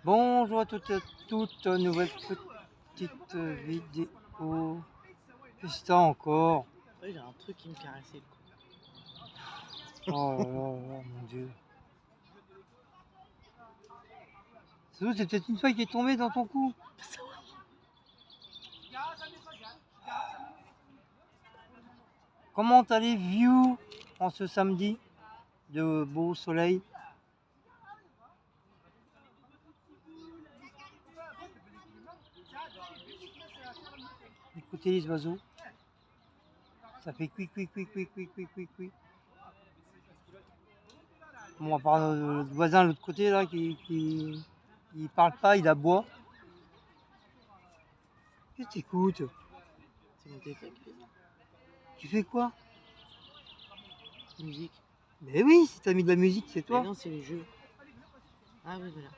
Bonjour à toutes et à toutes, nouvelle petite vidéo. Qu'est-ce que t'as encore? Ouais, j'ai un truc qui me caressait le cou. Oh là là là, mon dieu. C'est peut-être une feuille qui est tombée dans ton cou. Comment allez-vous en ce samedi de beau soleil? Écoutez les oiseaux. Ça fait cuit, cuit, cuit, cuit, cuit, cuit, cuit, cuit. Bon, à part le voisin de l'autre côté là qui parle pas, il aboie. Qu'est-ce que t'écoutes? C'est mon téléphone qui fait ça. Tu fais quoi? Musique. Mais oui, si t'as mis de la musique, c'est Mais toi. non, c'est les jeux. Ah oui, voilà.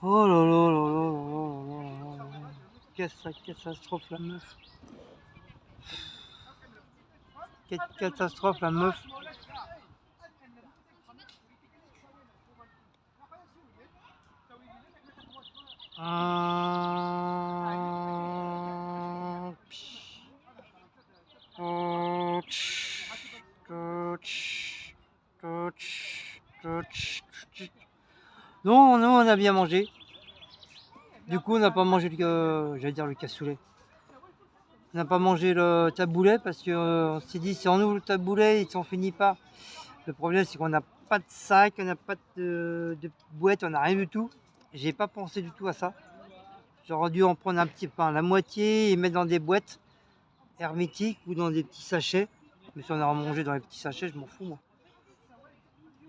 Oh là là là là là là là là là. Quelle catastrophe la meuf. Quelle catastrophe la meuf. Non, non, on a bien mangé. Du coup, on n'a pas mangé le, j'allais dire le cassoulet. On n'a pas mangé le taboulet parce qu'on s'est dit si on ouvre le taboulet, il s'en finit pas. Le problème, c'est qu'on n'a pas de sac, on n'a pas de boîte, on n'a rien du tout. J'ai pas pensé du tout à ça. J'aurais dû en prendre un petit pain, la moitié, et mettre dans des boîtes hermétiques ou dans des petits sachets. Mais si on a mangé dans les petits sachets, je m'en fous moi.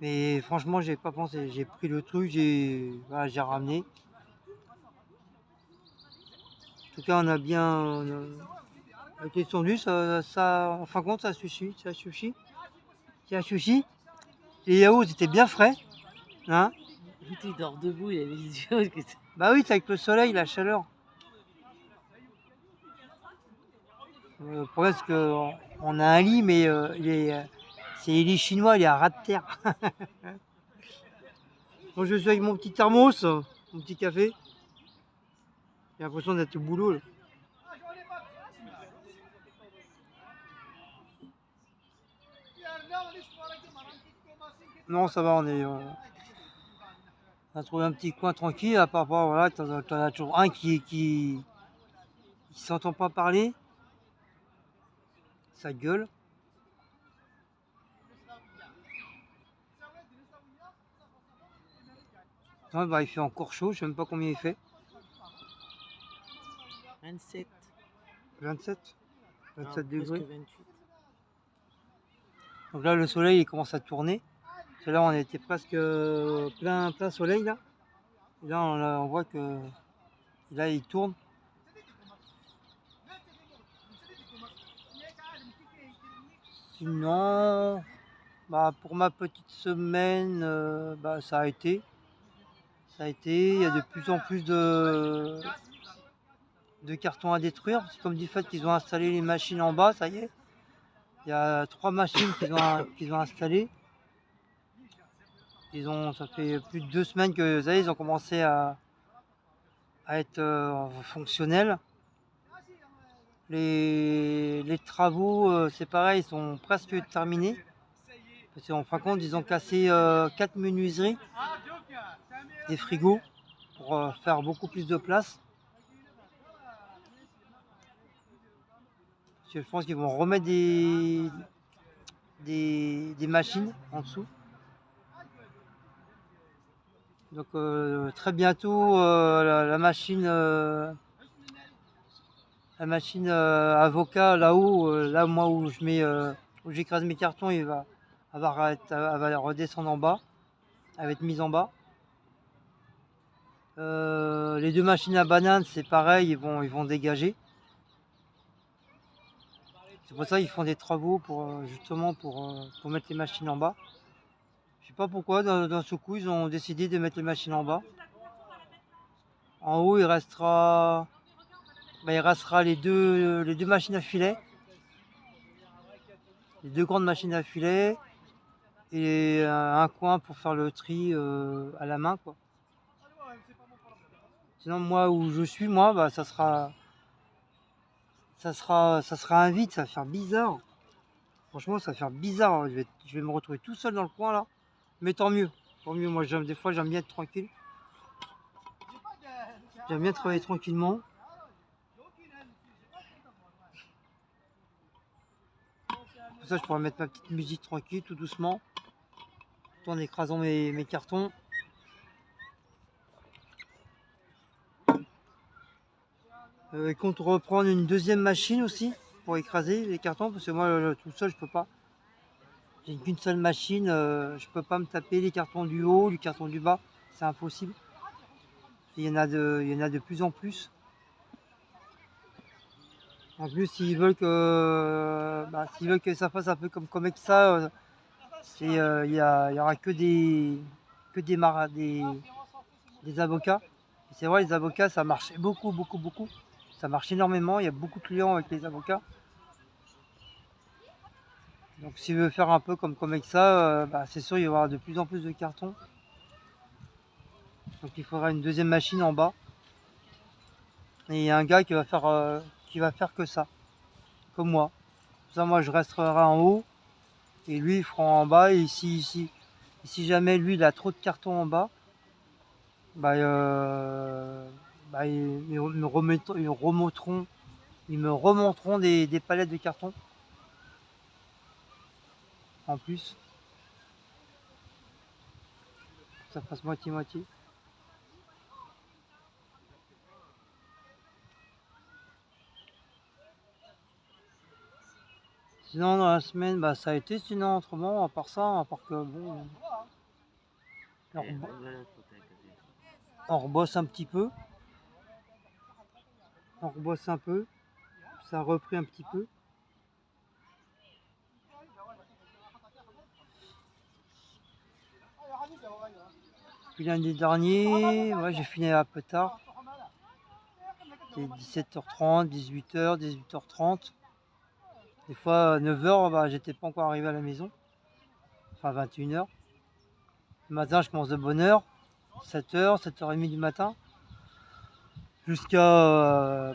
Mais franchement, j'ai pas pensé. J'ai pris le truc, voilà, j'ai ramené. En tout cas, on a bien été tendu. En fin de compte, ça suffit. Ça suffit. Ça suffit. Les yaourts étaient bien frais. Hein? L'autre, il dort debout, il a les yeux. Bah oui, c'est avec le soleil, la chaleur. Le problème, c'est qu'on a un lit, mais c'est les chinois, il est à ras de terre. Donc je suis avec mon petit thermos, mon petit café. J'ai l'impression d'être au boulot là. Non, ça va, on a trouvé un petit coin tranquille. À part, voilà, t'en as toujours un qui s'entend pas parler. Ça gueule. Non, bah, il fait encore chaud, je sais même pas combien il fait. 27. 27 Non, 27 presque degrés. 28. Donc là, le soleil il commence à tourner. Parce que là, on était presque plein soleil là. Et là, on voit que là, il tourne. Sinon, bah, pour ma petite semaine, bah, ça a été. Ça a été. Il y a de plus en plus de cartons à détruire. C'est comme du fait qu'ils ont installé les machines en bas, ça y est. Il y a 3 machines qu'ils ont installées. Ça fait plus de 2 semaines que ça y est, ils ont commencé à être fonctionnels. Les travaux, c'est pareil, ils sont presque terminés. Parce qu'en fin de compte, ils ont cassé 4 menuiseries, des frigos, pour faire beaucoup plus de place. Parce que je pense qu'ils vont remettre des machines en dessous. Donc très bientôt, la machine avocat là-haut, là moi où où j'écrase mes cartons, elle va redescendre en bas, elle va être mise en bas. Les 2 machines à bananes, c'est pareil, ils vont dégager. C'est pour ça qu'ils font des travaux justement pour mettre les machines en bas. Je sais pas pourquoi, d'un seul coup, ils ont décidé de mettre les machines en bas. En haut, il restera les deux machines à filet. les 2 grandes machines à filet et un coin pour faire le tri à la main, quoi. Sinon, moi, où je suis, moi, bah, ça sera un vide, ça va faire bizarre. Franchement, ça va faire bizarre. Je vais me retrouver tout seul dans le coin là. Mais tant mieux. Tant mieux. Moi, des fois, j'aime bien être tranquille. J'aime bien travailler tranquillement. Pour ça, je pourrais mettre ma petite musique tranquille, tout doucement, tout en écrasant mes cartons. Et compte reprendre une deuxième machine aussi pour écraser les cartons, parce que moi, tout seul, je peux pas. J'ai qu'une seule machine, je peux pas me taper les cartons du haut, les cartons du bas, c'est impossible. Et il y en a de plus en plus. En plus, s'ils veulent que ça fasse un peu comme Comexa, il y aura que des avocats. Et c'est vrai, les avocats, ça marchait beaucoup. Ça marche énormément. Il y a beaucoup de clients avec les avocats. Donc, s'ils veulent faire un peu comme Comexa, c'est sûr, il y aura de plus en plus de cartons. Donc, il faudra une deuxième machine en bas. Et il y a un gars qui va faire que ça, comme moi. Comme ça, moi, je resterai en haut. Et lui, il fera en bas. Et si jamais lui, il a trop de cartons en bas, ils me remonteront des palettes de carton en plus. Ça fasse moitié-moitié. Sinon, dans la semaine, ça a été sinon autrement, à part ça, à part que bon, on rebosse un petit peu. On rebosse un peu. Ça a repris un petit peu. Puis lundi dernier, j'ai fini un peu tard. C'était 17h30, 18h, 18h30. Des fois, 9h, j'étais pas encore arrivé à la maison. Enfin, 21h. Le matin, je commence de bonne heure. 7h, 7h30 du matin. Jusqu'à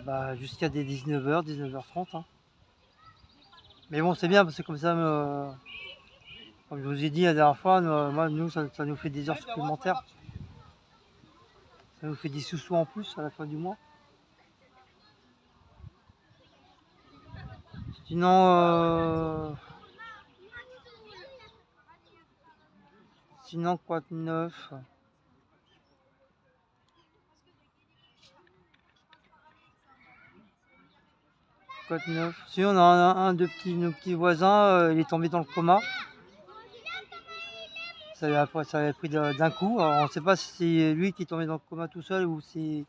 des 19h, 19h30. Hein. Mais bon, c'est bien parce que comme ça, comme je vous ai dit la dernière fois, nous, ça nous fait des heures supplémentaires. Ça nous fait des sous-sous en plus à la fin du mois. Sinon, quoi de neuf? Quoi de neuf? Sinon, on a un de nos petits voisins, il est tombé dans le coma. Ça avait pris d'un coup. Alors, on ne sait pas si c'est lui qui est tombé dans le coma tout seul ou c'est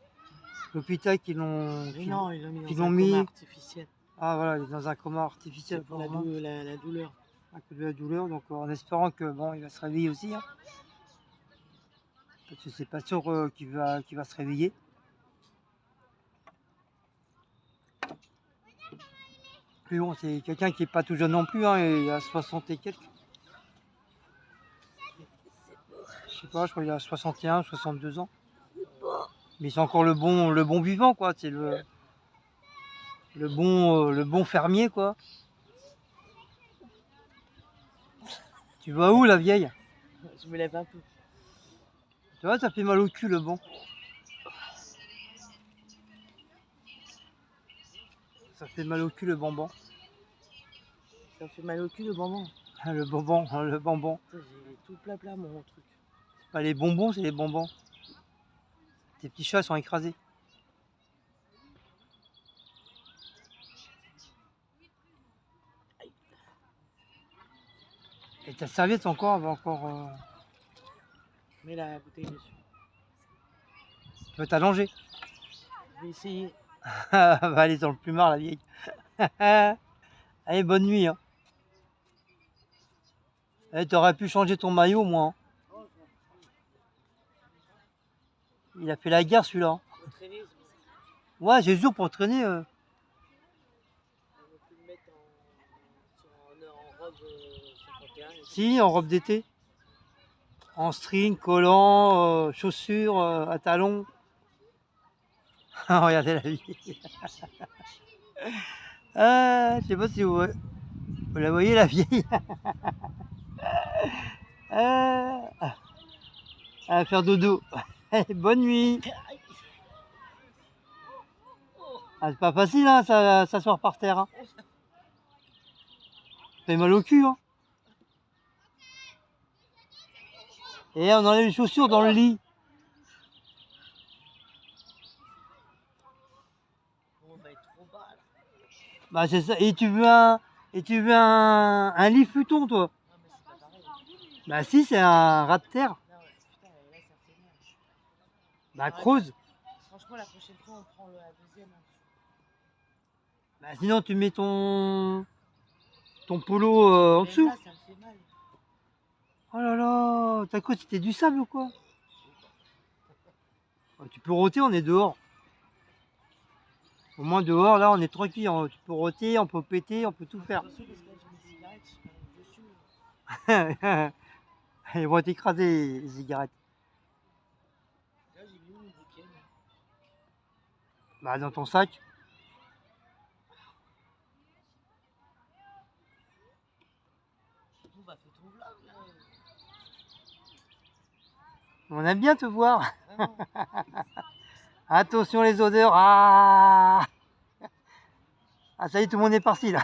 l'hôpital qui l'ont Mais non, ils l'ont mis qui dans un l'ont mis. coma artificiel. Ah voilà, il est dans un coma artificiel C'est pour la douleur. À cause de la douleur, donc en espérant que il va se réveiller aussi. Hein. Parce que c'est pas sûr qu'il va se réveiller. Mais bon, c'est quelqu'un qui est pas tout jeune non plus, hein, il a 60 et quelques. Je sais pas, je crois qu'il a 61, 62 ans. Mais c'est encore le bon vivant, quoi. C'est le bon fermier, quoi. Tu vas où, la vieille? Je me lève un peu. Tu vois, ça fait mal au cul, le bon. Ça fait mal au cul, le bonbon. Ça fait mal au cul, le bonbon. Le bonbon. J'ai tout plat, mon truc. Pas les bonbons, c'est les bonbons. Tes petits chats sont écrasés. Et ta serviette encore, elle va encore. Mets la bouteille dessus. Tu vas t'allonger. Je vais essayer. Elle va aller dans le plumard, la vieille. Allez, bonne nuit. Hein. T'aurais pu changer ton maillot, moi. Hein. Il a fait la guerre, celui-là. Hein. Ouais, c'est sûr, pour traîner. On peut le mettre en robe, Si, en robe d'été. En string, collant, chaussures, à talons. Regardez la vie. Je sais pas si vous la voyez, la vieille. Elle va faire dodo. Bonne nuit. Ah, c'est pas facile, hein, s'asseoir par terre. Hein. Ça fait mal au cul. Hein. Et on enlève les chaussures dans le lit. On va être trop bas là. Bah c'est ça. Et tu veux un lit futon, toi? Non, mais c'est pas pareil. Bah si, c'est un rat de terre. Non, ouais, putain, là ça fait mal. Bah creuse. Franchement, la prochaine fois, on prend la deuxième. Hein. Bah sinon tu mets ton polo en Mais dessous. là, ça me fait mal. Oh là là, t'as quoi, c'était du sable ou quoi? Tu peux rôter, on est dehors. Au moins dehors, là, on est tranquille. Tu peux rôter, on peut péter, on peut tout faire. Attention, parce que là, j'ai mes cigarettes, je suis dessus. Ils vont t'écraser, les cigarettes. Là, j'ai mis où mon bouquet là. Bah dans ton sac. Bon, bah, fais ton vlog là. On aime bien te voir. Ah non. Attention les odeurs. Ah, ça y est, tout le monde est parti là.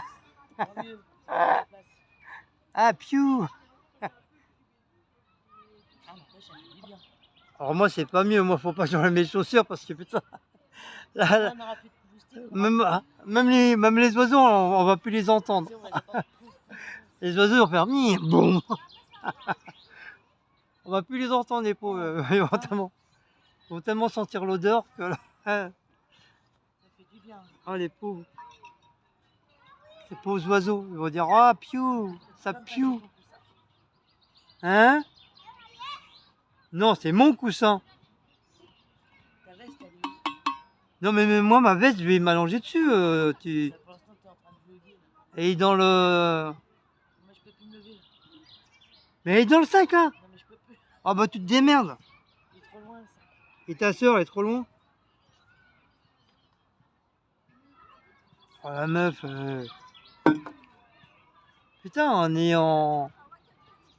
Tant mieux, ça va la place. Ah, piou. Ah, n'empêche, ça fait du bien. Alors moi, c'est pas mieux. Moi, faut pas que j'enlève mes chaussures parce que putain. Là, Là, on n'aura plus de boosté. même les oiseaux, on va plus les entendre. On va pas. Les oiseaux vont faire boum. On va plus les entendre, les pauvres. Ils vont tellement sentir l'odeur que là. Ça fait du bien. Oh, les pauvres. Les pauvres oiseaux. Ils vont dire ah, piou, ça piou. Hein? Non, c'est mon coussin. Ta veste, elle est où? Non, mais même moi, ma veste, je vais m'allonger dessus. Ça, pour l'instant, t'es en train de vlogger. Et dans le. Moi, je peux plus me lever. Là. Mais elle est dans le sac, là. Non, mais je peux plus. Ah, bah, tu te démerdes. Il est trop loin, ça. Et ta soeur, elle est trop loin. Oh, la meuf. Putain, on est en.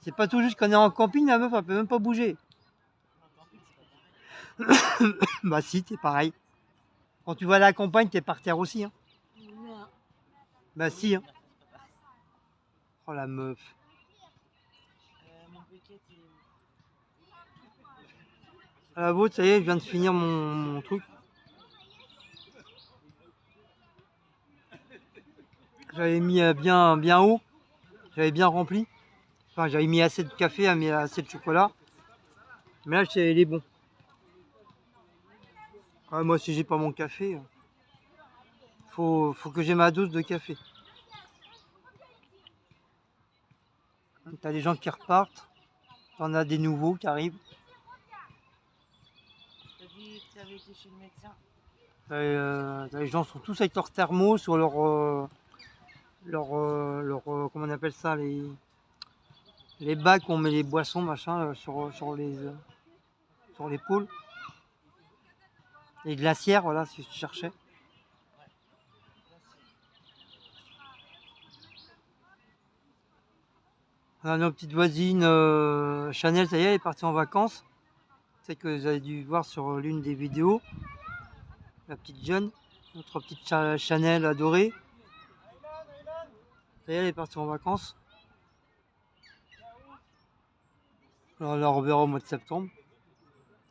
C'est pas tout juste qu'on est en camping, la meuf, elle peut même pas bouger. En camping, c'est pas pareil. Bah, si, t'es pareil. Quand tu vas à la campagne, t'es par terre aussi. Hein. Non. Bah, si. Hein. C'est pas pareil. Oh, la meuf. Mon bucket, il est où? À la vôtre, ça y est, je viens de finir mon truc. J'avais mis bien haut. J'avais bien rempli. Enfin, j'avais mis assez de café, mais assez de chocolat. Mais là, il est bon. Ah, moi, si j'ai pas mon café, faut que j'ai ma dose de café. T'as des gens qui repartent. T'en as des nouveaux qui arrivent. T'as dit que t'avais été chez le médecin. Les gens sont tous avec leur thermo sur leur comment on appelle ça, les bacs où on met les boissons, machin, sur l'épaule. Les glacières, voilà, si je cherchais. On a nos petites voisines, Chanel, ça y est, elle est partie en vacances. C'est que vous avez dû voir sur l'une des vidéos. La petite jeune, notre petite Chanel adorée. Ça y est, elle est partie en vacances. Alors, on la reverra au mois de septembre.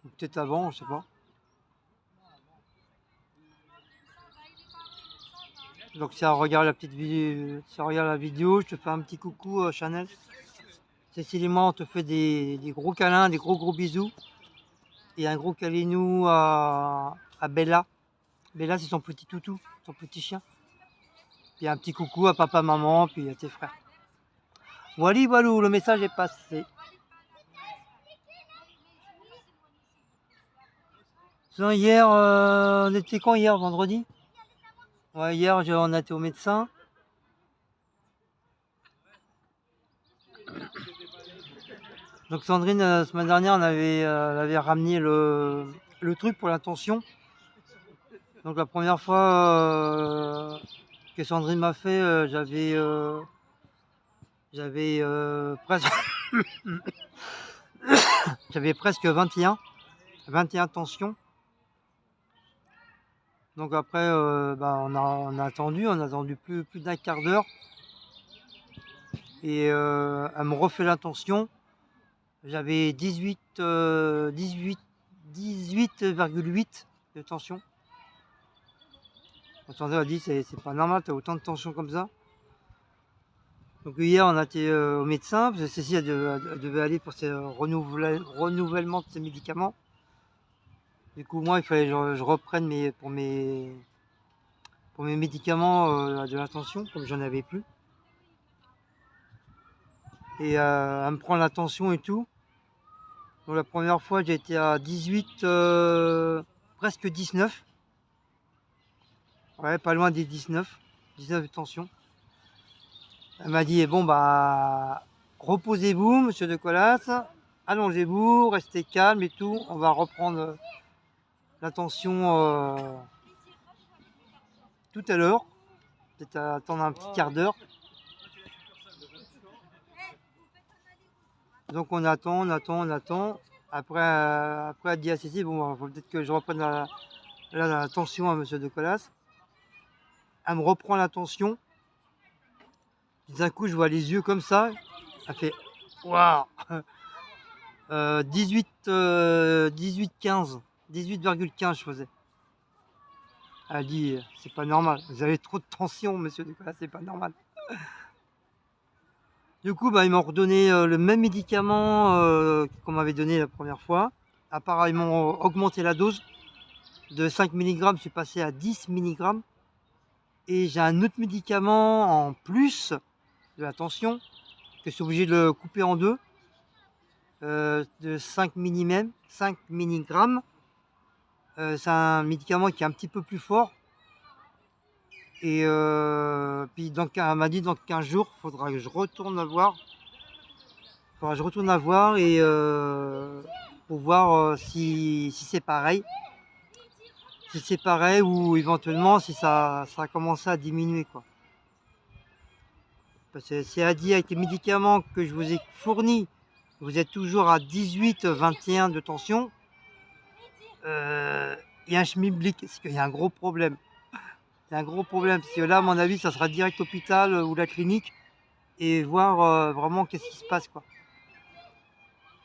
Ou peut-être avant, je sais pas. Donc si elle regarde la petite vidéo, si elle regarde la vidéo, je te fais un petit coucou Chanel. Cécile et moi, on te fait des gros câlins, des gros bisous. Et un gros câlinou à Bella. Bella, c'est son petit toutou, son petit chien. Puis un petit coucou à papa, maman, puis à tes frères. Voilà, voilà, le message est passé. Sinon, hier, on était quand hier, vendredi? Ouais, hier, on a été au médecin. Donc Sandrine, la semaine dernière, elle avait ramené le truc pour la tension. Donc la première fois que Sandrine m'a fait, j'avais presque, j'avais presque 21 tensions. Donc après, on a attendu plus d'un quart d'heure. Et elle me refait la tension. J'avais 18,8 de tension. Sandrine a dit c'est pas normal, t'as autant de tension comme ça. Donc hier on a été au médecin, parce que Cécile elle devait aller pour ses renouvellements de ses médicaments. Du coup moi il fallait que je reprenne pour mes médicaments de la tension, comme j'en avais plus. Et elle me prend la tension et tout. Donc la première fois j'ai été à 18, presque 19. Ouais, pas loin des 19 de tension. Elle m'a dit bon bah reposez-vous monsieur de Colas, allongez-vous, restez calme et tout, on va reprendre la tension tout à l'heure, peut-être attendre un petit quart d'heure. Donc on attend. Après elle dit à Cécile bon faut peut-être que je reprenne la tension à monsieur de Colas. Elle me reprend la tension. D'un coup je vois les yeux comme ça. Elle fait waouh 18,15 je faisais. Elle dit c'est pas normal, vous avez trop de tension monsieur Nicolas, c'est pas normal. Du coup ils m'ont redonné le même médicament qu'on m'avait donné la première fois. Apparemment ils m'ont augmenté la dose de 5 mg, je suis passé à 10 mg. Et j'ai un autre médicament en plus de la tension que je suis obligé de le couper en deux. De 5 mg. C'est un médicament qui est un petit peu plus fort. Et puis donc, elle m'a dit dans 15 jours, il faudra que je retourne voir. Et pour voir si c'est pareil. Si c'est pareil ou éventuellement si ça a commencé à diminuer, quoi. Parce que si elle a dit avec les médicaments que je vous ai fournis, vous êtes toujours à 18-21 de tension, il y a un schmilblick, parce qu'il y a un gros problème. Il y a un gros problème, parce que là, à mon avis, ça sera direct hôpital ou la clinique et voir vraiment qu'est-ce qui se passe, quoi.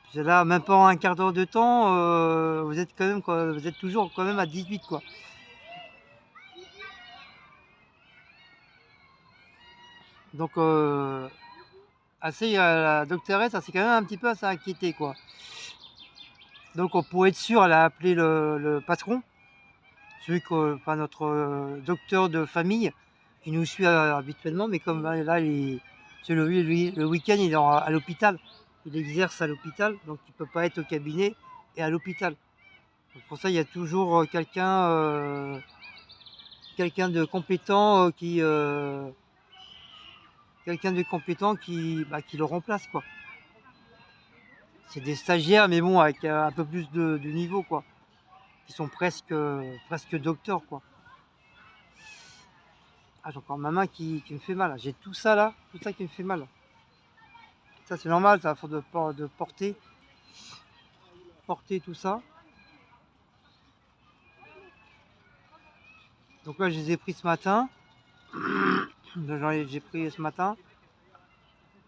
Parce que là, même pas en un quart d'heure de temps, vous êtes toujours quand même à 18, quoi. Donc, la doctoresse, ça s'est quand même un petit peu assez inquiété, quoi. Donc, pour être sûr, elle a appelé le patron, notre docteur de famille, qui nous suit habituellement, mais comme là, le week-end, il est à l'hôpital. Il exerce à l'hôpital, donc il ne peut pas être au cabinet et à l'hôpital. Pour ça, il y a toujours quelqu'un de compétent qui le remplace, quoi. C'est des stagiaires, mais bon, avec un peu plus de niveau, quoi. Qui sont presque docteurs, quoi. Ah, j'ai encore ma main qui me fait mal. J'ai tout ça qui me fait mal. Ça c'est normal, ça, faut de porter tout ça. Donc là je les ai pris ce matin. J'ai pris ce matin.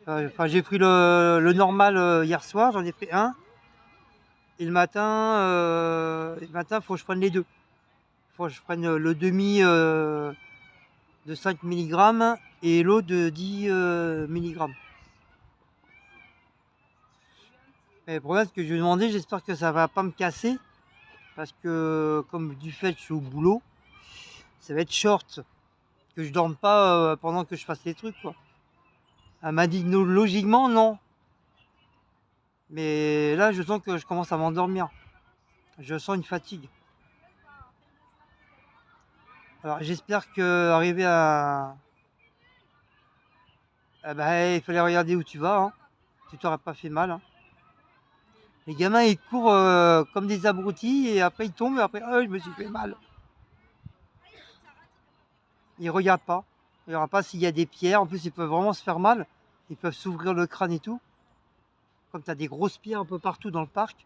J'ai pris le normal hier soir, j'en ai pris un. Et le matin, faut que je prenne les deux. Faut que je prenne le demi de 5 mg et l'autre de 10 mg. Et le problème, c'est que je lui ai demandé, j'espère que ça va pas me casser. Parce que, comme du fait que je suis au boulot, ça va être short. Que je dorme pas pendant que je fasse les trucs, quoi. Elle m'a dit logiquement, non. Mais là, je sens que je commence à m'endormir. Je sens une fatigue. Alors, j'espère que arriver à... il fallait regarder où tu vas. Hein. Tu t'aurais pas fait mal. Hein. Les gamins, ils courent comme des abrutis et après ils tombent et après, oh, je me suis fait mal. Ils regardent pas. Ils regardent pas s'il y a des pierres. En plus, ils peuvent vraiment se faire mal. Ils peuvent s'ouvrir le crâne et tout. Comme tu as des grosses pierres un peu partout dans le parc,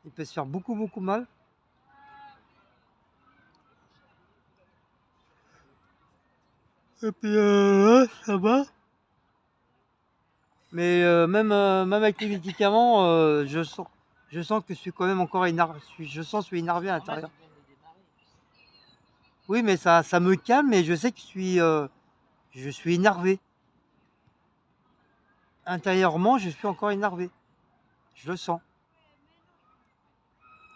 ils peuvent se faire beaucoup, beaucoup mal. Et puis, ça va. Mais même avec les médicaments, je sens que je suis quand même encore énervé. Je suis énervé à l'intérieur. Oui, mais ça me calme et je sais que je suis énervé. Intérieurement, je suis encore énervé. Je le sens.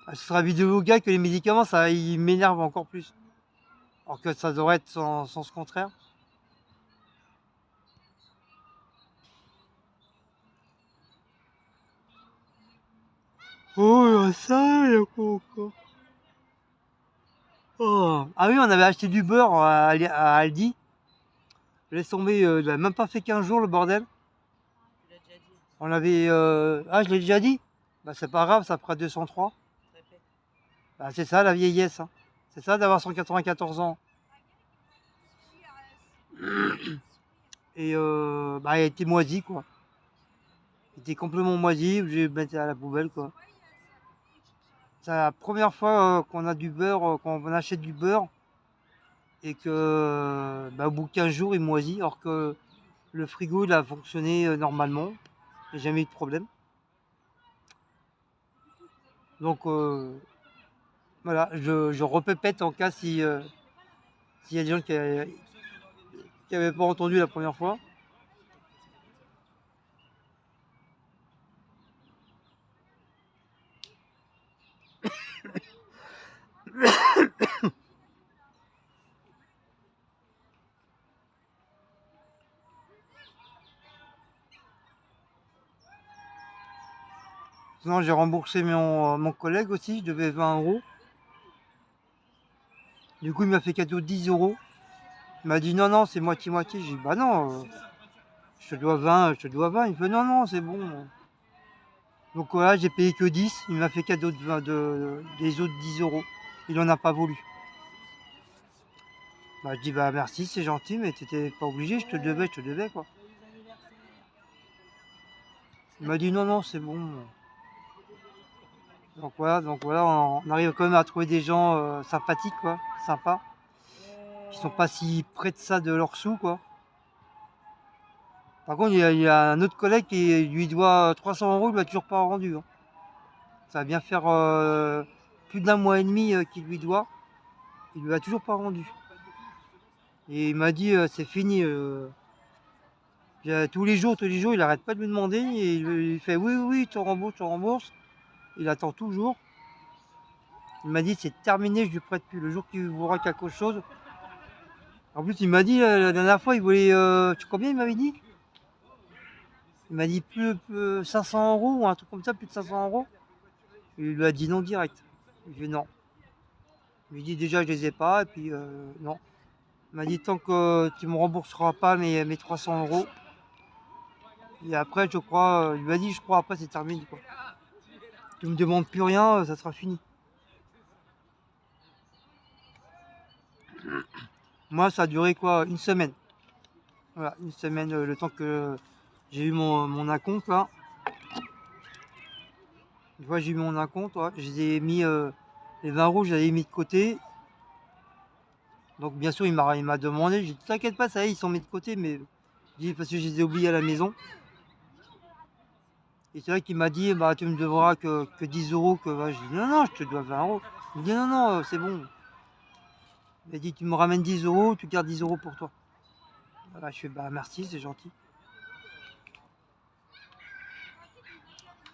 Ce sera vidéo gars que les médicaments, ça, ils m'énervent encore plus. Alors que ça devrait être sens contraire. Oh, il y a ça, il y a quoi encore? Oh. Ah oui, on avait acheté du beurre à Aldi. Laisse tomber, il a même pas fait 15 jours le bordel. Tu l'as déjà dit. On avait. Ah, je l'ai déjà dit? Bah, c'est pas grave, ça fera 203. Répète. Bah, c'est ça la vieillesse, hein. C'est ça d'avoir 194 ans. Et bah, il a été moisi, quoi. Il était complètement moisi, j'ai mis à la poubelle, quoi. C'est la première fois qu'on a du beurre, qu'on achète du beurre et que bah, au bout de 15 jours il moisit, alors que le frigo il a fonctionné normalement, il n'y a jamais eu de problème. Donc voilà, je repépète en cas si s'il y a des gens qui n'avaient pas entendu la première fois. Sinon j'ai remboursé mon collègue aussi, je devais 20 euros. Du coup il m'a fait cadeau de 10 euros. Il m'a dit non, non, c'est moitié-moitié. J'ai dit bah non, je te dois 20, je te dois 20. Il fait non, non, c'est bon. Donc voilà, j'ai payé que 10. Il m'a fait cadeau des autres 10 euros. Il en a pas voulu. Bah, je dis bah merci, c'est gentil, mais t'étais pas obligé, je te devais quoi. Il m'a dit non, non, c'est bon. Donc voilà, on arrive quand même à trouver des gens sympathiques, quoi, sympas, qui sont pas si près de ça de leurs sous, quoi. Par contre, il y a un autre collègue qui lui doit 300 euros, il lui a toujours pas rendu, hein. Ça va bien faire plus d'un mois et demi qu'il lui doit. Il lui a toujours pas rendu. Et il m'a dit c'est fini. Tous les jours, il arrête pas de me demander. Et il fait oui, oui, tu rembourses, tu rembourses. Il attend toujours. Il m'a dit c'est terminé, je lui prête plus. Le jour qu'il voudra quelque chose. En plus, il m'a dit la dernière fois, il voulait. Tu sais combien il m'avait dit? Il m'a dit plus 500 euros ou un truc comme ça, plus de 500 euros. Il lui a dit non direct. Il dit non. Il lui dit déjà je les ai pas et puis non. Il m'a dit tant que tu me rembourseras pas mes 300 euros. Et après, je crois, il m'a dit, je crois, après c'est terminé, quoi. Tu me demandes plus rien, ça sera fini. Moi, ça a duré quoi? Une semaine. Voilà, une semaine, le temps que j'ai eu mon acompte, là. Une fois j'ai eu mon acompte, ouais, je les ai mis, les 20 euros, je les ai mis de côté. Donc, bien sûr, il m'a demandé, j'ai dit, t'inquiète pas, ça y est, ils sont mis de côté, mais je dis, parce que je les ai oubliés à la maison. Et c'est vrai qu'il m'a dit, bah, tu me devras que 10 euros. Ouais, je dis, non, non, je te dois 20 euros. Il me dit, non, non, c'est bon. Il m'a dit, tu me ramènes 10 euros, tu gardes 10 euros pour toi. Voilà, je fais, bah merci, c'est gentil.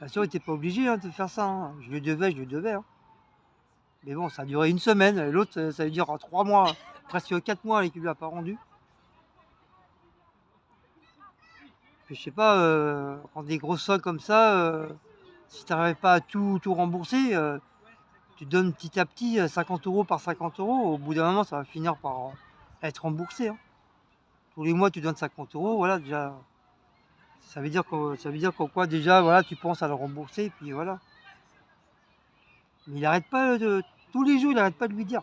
Bien sûr, il n'était pas obligé hein, de faire ça, hein. Je le devais, hein. Mais bon, ça a duré une semaine. Et l'autre, ça veut dire 3 mois, presque 4 mois, et qu'il lui a pas rendu. Puis, je sais pas, quand des grosses sommes comme ça, si tu n'arrives pas à tout rembourser, tu donnes petit à petit 50 euros par 50 euros. Au bout d'un moment, ça va finir par être remboursé, hein. Tous les mois, tu donnes 50 euros, voilà, déjà, Ça veut dire qu'en quoi déjà, voilà, tu penses à le rembourser, puis voilà. Mais il arrête pas tous les jours, il arrête pas de lui dire.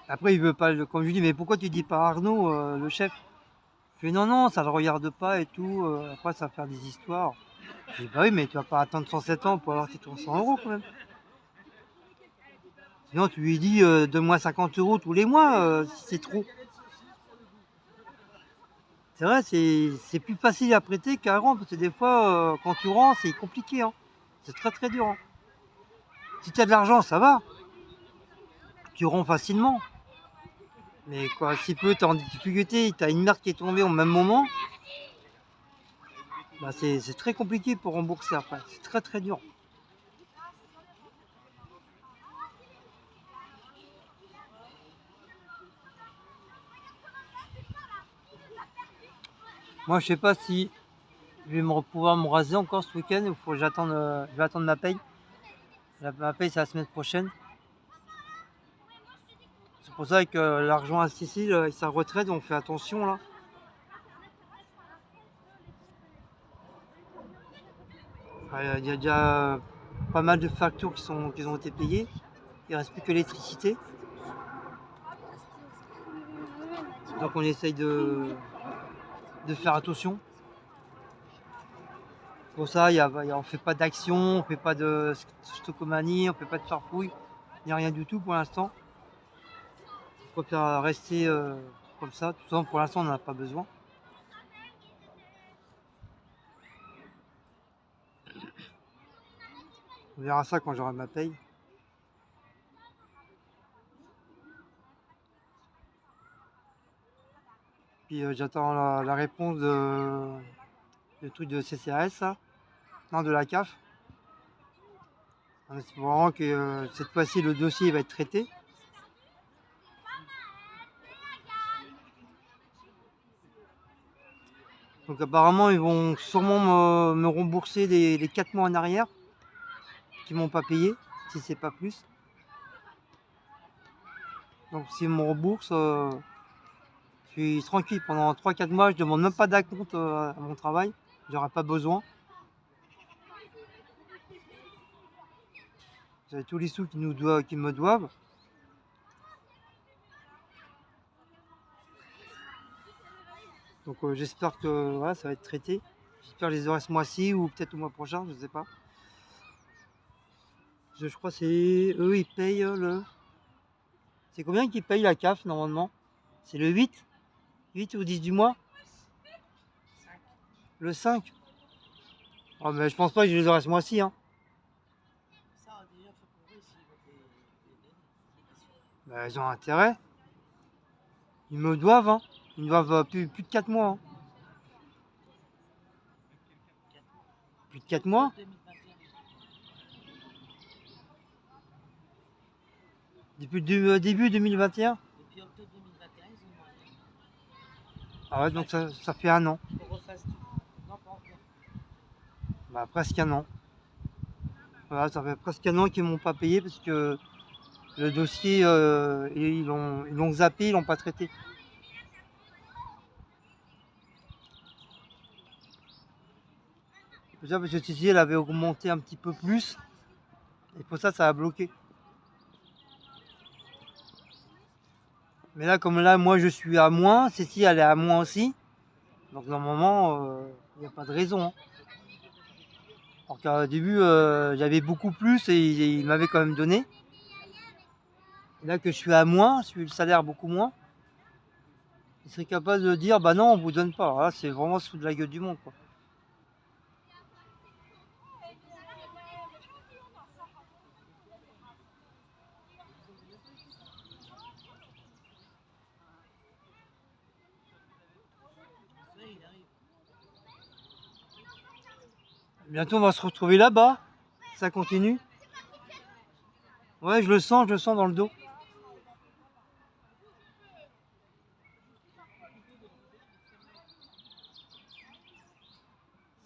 Après, il veut pas, comme je lui dis, mais pourquoi tu dis pas à Arnaud, le chef? Je fais non, non, ça le regarde pas et tout. Après, ça va faire des histoires. Je dis bah oui, mais tu vas pas attendre 107 ans pour avoir tes 300 € quand même. Sinon, tu lui dis donne-moi 50 € tous les mois si c'est trop. C'est vrai, c'est plus facile à prêter qu'à rendre parce que des fois, quand tu rends, c'est compliqué. Hein. C'est très très dur. Hein. Si tu as de l'argent, ça va. Tu rends facilement. Mais quoi, si peu tu es en difficulté, tu as une merde qui est tombée au même moment, bah c'est très compliqué pour rembourser après. C'est très très dur. Moi, je sais pas si je vais pouvoir me raser encore ce week-end. Il faut que j'attende, je vais attendre ma paye. Ma paye, c'est la semaine prochaine. C'est pour ça que l'argent à Cécile et sa retraite, on fait attention là. Il y a déjà pas mal de factures qui ont été payées. Il ne reste plus que l'électricité. Donc on essaye de faire attention. Pour ça, on ne fait pas d'action, on ne fait pas de stockomanie, on ne fait pas de farfouille, ni rien du tout pour l'instant. On préfère rester comme ça. Tout ça, pour l'instant, on n'en a pas besoin. On verra ça quand j'aurai ma paye. Puis j'attends la réponse du truc de CCAS, là. Non, de la CAF. En espérant que cette fois-ci, le dossier va être traité. Donc apparemment, ils vont sûrement me rembourser les 4 mois en arrière qu'ils m'ont pas payé, si c'est pas plus. Donc s'ils me remboursent, je suis tranquille. Pendant 3-4 mois, je demande même pas d'acompte à mon travail. J'aurai pas besoin. J'ai tous les sous qu'ils me doivent. Donc j'espère que voilà, ça va être traité. J'espère que je les aurai ce mois-ci ou peut-être au mois prochain, je sais pas. Je crois que c'est eux, ils payent le... C'est combien qu'ils payent la CAF normalement? C'est le 8 ou 10 du mois? Le 5. Oh, mais je pense pas que je les aurai ce mois-ci. Hein. Ça, déjà, faut prouver s'ils vont les donner. Bah, ils ont intérêt. Ils me doivent. Hein. Ils me doivent plus de 4 mois. Hein. Plus de 4 mois? 2021. Depuis début 2021? Depuis octobre 2021, ils ont demandé. Ah ouais, donc ça fait un an. Qu'on refasse tout. Non, pas encore. Bah, presque un an. Voilà, ça fait presque un an qu'ils m'ont pas payé parce que le dossier, ils l'ont zappé, ils l'ont pas traité. Déjà parce que Titi, elle avait augmenté un petit peu plus. Et pour ça, ça a bloqué. Mais là, comme là, moi, je suis à moins, Cécile, elle est à moins aussi. Donc, normalement, il n'y a pas de raison. Hein. Alors qu'au début, j'avais beaucoup plus et il m'avait quand même donné. Et là que je suis à moins, je suis le salaire beaucoup moins. Il serait capable de dire, bah non, on vous donne pas. Alors là, c'est vraiment sous de la gueule du monde, quoi. Ça, il arrive. Bientôt, on va se retrouver là-bas. Ça continue. Ouais, je le sens dans le dos.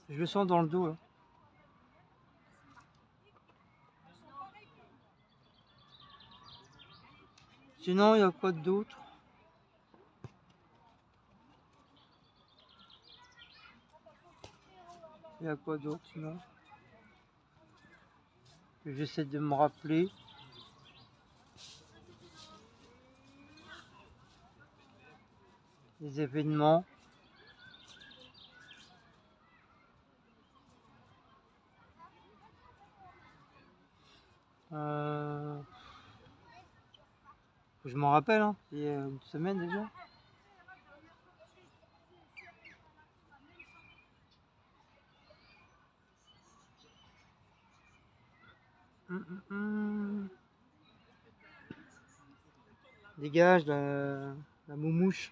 Je le sens dans le dos. Là. Sinon, il y a quoi d'autre? Il y a quoi d'autre là? J'essaie de me rappeler. Les événements. Faut que je m'en rappelle, hein. Il y a une semaine déjà. Dégage la moumouche.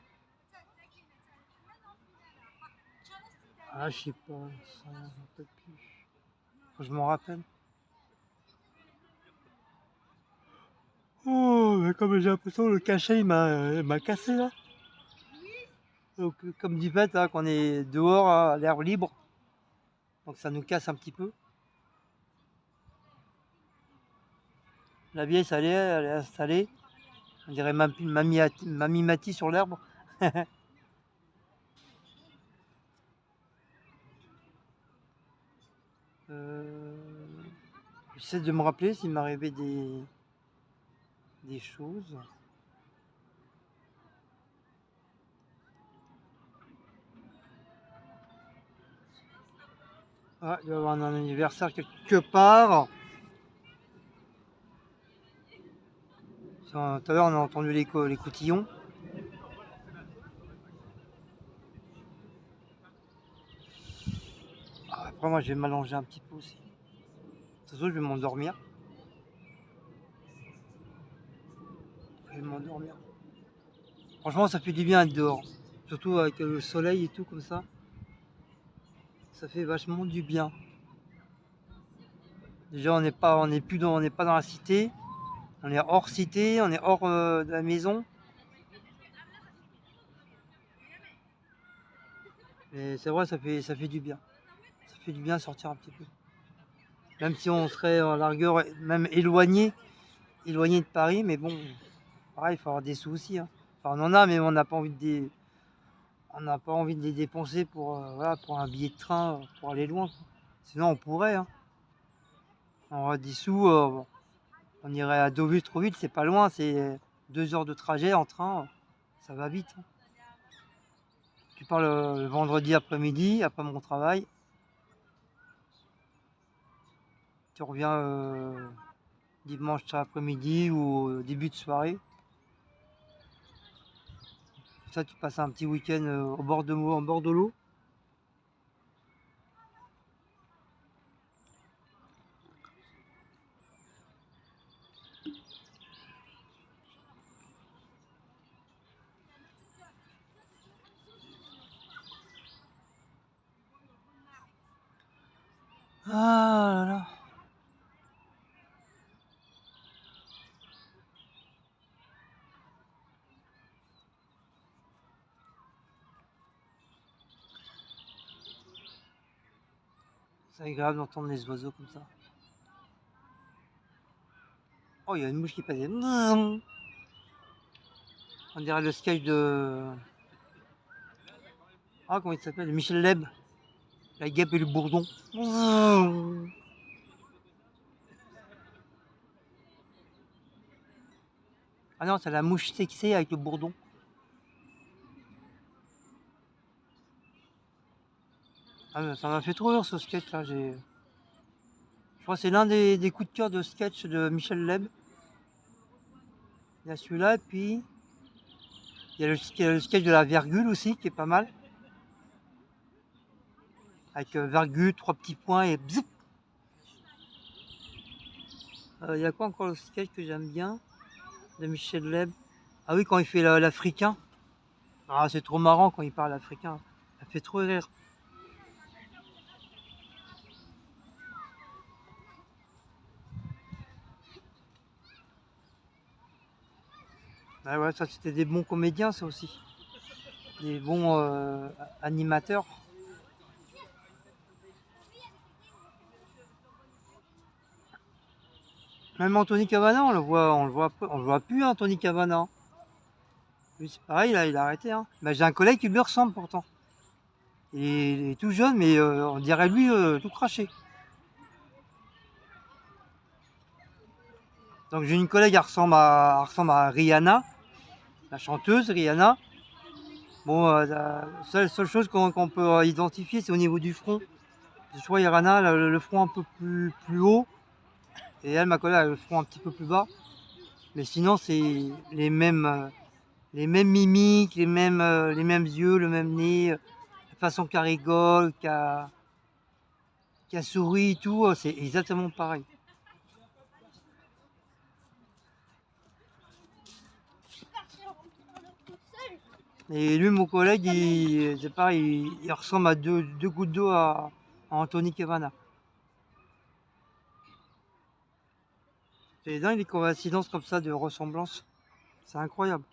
Ah, je sais pas, ça, un peu plus. Faut que je m'en rappelle. Oh, mais comme j'ai l'impression que le cachet il m'a cassé là. Donc, comme dit Bête, hein, qu'on est dehors à l'air libre. Donc ça nous casse un petit peu. La vieille, ça elle est installée. On dirait Mamie Mati sur l'herbe. J'essaie de me rappeler s'il m'arrivait des choses. Ah, il doit y avoir un anniversaire quelque part. Tout à l'heure, on a entendu les cotillons. Ah, après, moi, je vais m'allonger un petit peu aussi. De toute façon, je vais m'endormir. Je vais m'endormir. Franchement, ça fait du bien d'être dehors. Surtout avec le soleil et tout comme ça. Ça fait vachement du bien. Déjà, on n'est pas dans la cité. On est hors cité, on est hors de la maison. Et c'est vrai, ça fait du bien. Ça fait du bien de sortir un petit peu. Même si on serait en largeur, même éloigné de Paris, mais bon, pareil, il faut avoir des sous aussi, hein. Enfin, on en a, mais on n'a pas envie de les dépenser pour, voilà, pour un billet de train pour aller loin, quoi. Sinon, on pourrait, hein. On aurait des sous, bon, on irait à Deauville trop vite, c'est pas loin, c'est 2 heures de trajet en train, ça va vite, hein. Tu pars le vendredi après-midi, après mon travail, tu reviens dimanche après-midi ou au début de soirée. Ça, tu passes un petit week-end en bord de l'eau. Ah là là. C'est agréable d'entendre les oiseaux comme ça. Oh, il y a une mouche qui passait. On dirait le sketch de. Ah, comment il s'appelle? Michel Leb. La guêpe et le bourdon. Ah non, c'est la mouche sexée avec le bourdon. Ah, ça m'a fait trop rire ce sketch là. Je crois que c'est l'un des coups de cœur de sketch de Michel Leb. Il y a celui-là, et puis il y a le sketch de la virgule aussi qui est pas mal. Avec virgule, 3 petits points et bzoup. Il y a quoi encore le sketch que j'aime bien de Michel Leb? Ah oui, quand il fait l'Africain. Ah, c'est trop marrant quand il parle africain. Ça fait trop rire. Ah ouais, ça c'était des bons comédiens, ça aussi. Des bons animateurs. Même Anthony Cavana, on le voit plus, Anthony Cavana. Lui, c'est pareil, là, il a arrêté. Hein. Bah, j'ai un collègue qui lui ressemble pourtant. Il est tout jeune, mais on dirait lui tout craché. Donc j'ai une collègue, elle ressemble à Rihanna, la chanteuse Rihanna. Bon, la seule chose qu'on peut identifier, c'est au niveau du front. Je vois Rihanna, le front un peu plus haut, et elle, ma collègue, a le front un petit peu plus bas. Mais sinon, c'est les mêmes mimiques, les mêmes yeux, le même nez, la façon qu'elle rigole, qu'elle sourit et tout, c'est exactement pareil. Et lui, mon collègue, c'est pareil, il ressemble à deux gouttes d'eau à Anthony Cavana. C'est dingue les coïncidences comme ça de ressemblance. C'est incroyable.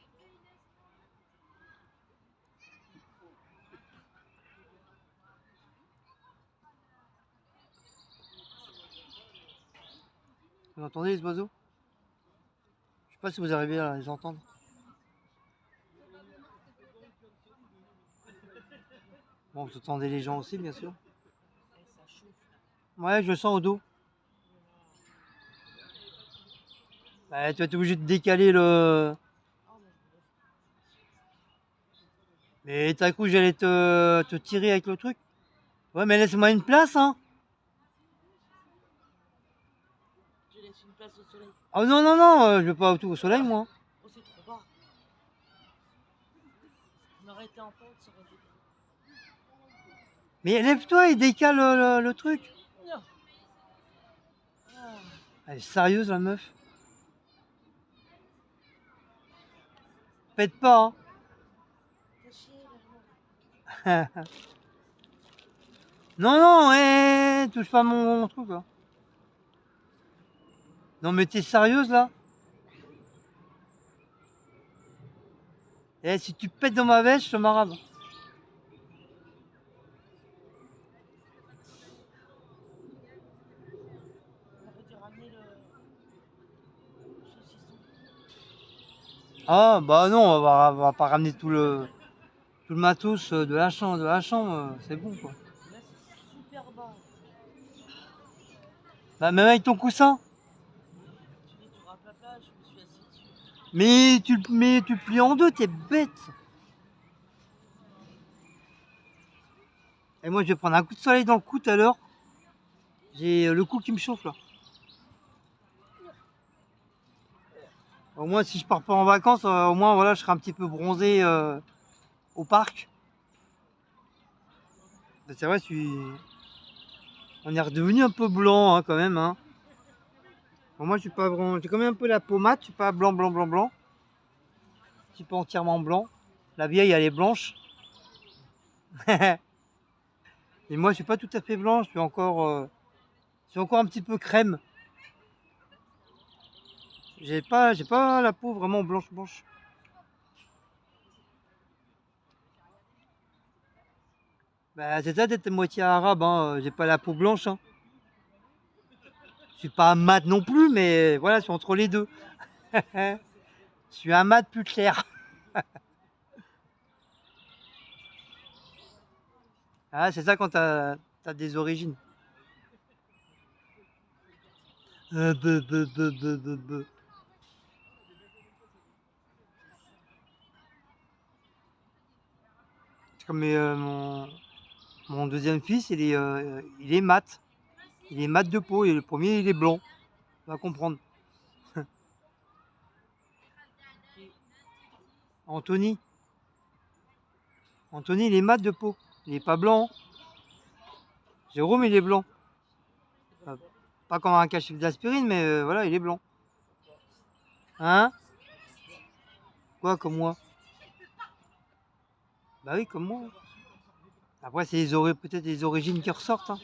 Vous entendez les oiseaux? Je sais pas si vous arrivez à les entendre. Bon, vous entendez les gens aussi, bien sûr. Et ça chauffe. Ouais, je le sens au dos. Bah, tu vas être obligé de décaler le... Ah, moi je me lève. Mais t'as cru que j'allais te tirer avec le truc? Ouais, mais laisse-moi une place, hein. Je laisse une place au soleil. Oh non, non, non, je vais pas au soleil, moi. Oh, c'est trop bas. On aurait été en pente, ça aurait été. Mais lève-toi et décale le truc. Non. Ah, Elle est sérieuse, la meuf. Pète pas, t'as chier, là. hein. Non, non, touche pas mon truc, là. Non, mais t'es sérieuse, là? Si tu pètes dans ma veste, je te marabe. On aurait dû ramener le saucisson. Ah, bah non, on va pas ramener tout le matos de la chambre, c'est bon, quoi. Là, c'est super bas. Bah, même avec ton coussin. Tu dis, tu rappes la plage, je me suis assis dessus. Mais tu le plies en deux, t'es bête. Et moi, je vais prendre un coup de soleil dans le cou tout à l'heure. J'ai le cou qui me chauffe, là. Au moins, si je pars pas en vacances, au moins, voilà, je serai un petit peu bronzé au parc. C'est vrai, on est redevenu un peu blanc, hein, quand même, hein. Bon, moi, je suis pas vraiment... J'ai quand même un peu la peau mate, je suis pas blanc, blanc, blanc, blanc. Je suis pas entièrement blanc. La vieille, elle est blanche. Et moi, je suis pas tout à fait blanc, je suis encore un petit peu crème. J'ai pas la peau vraiment blanche, blanche. Bah, c'est ça d'être moitié arabe, hein. J'ai pas la peau blanche, hein. Je suis pas un mat non plus, mais voilà, je suis entre les deux. Je suis un mat plus clair. Ah, c'est ça quand t'as des origines. Be, be, be, be, be, be. C'est comme mon deuxième fils, il est mat. Il est mat de peau et le premier, il est blanc. On va comprendre. Qui- Anthony. Anthony, il est mat de peau. Il est pas blanc, hein. Jérôme, il est blanc. Euh, Pas comme un cachet d'aspirine, mais voilà, il est blanc. Hein? Quoi, comme moi? Bah oui, comme moi. Après, peut-être les origines qui ressortent, hein.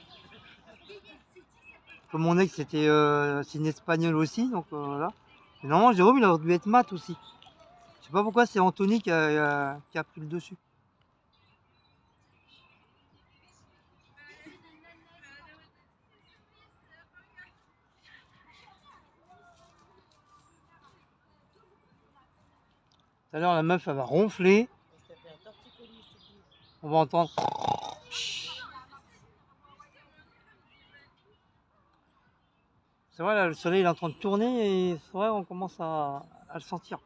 Comme mon ex, c'est une espagnole aussi, donc voilà. Mais normalement, Jérôme, il aurait dû être mat aussi. Je sais pas pourquoi c'est Anthony qui a pris le dessus. Tout à l'heure, la meuf, elle va ronfler. On s'est fait un torticolis, je te dis. On va entendre. C'est vrai, là, le soleil il est en train de tourner et c'est vrai, on commence à le sentir.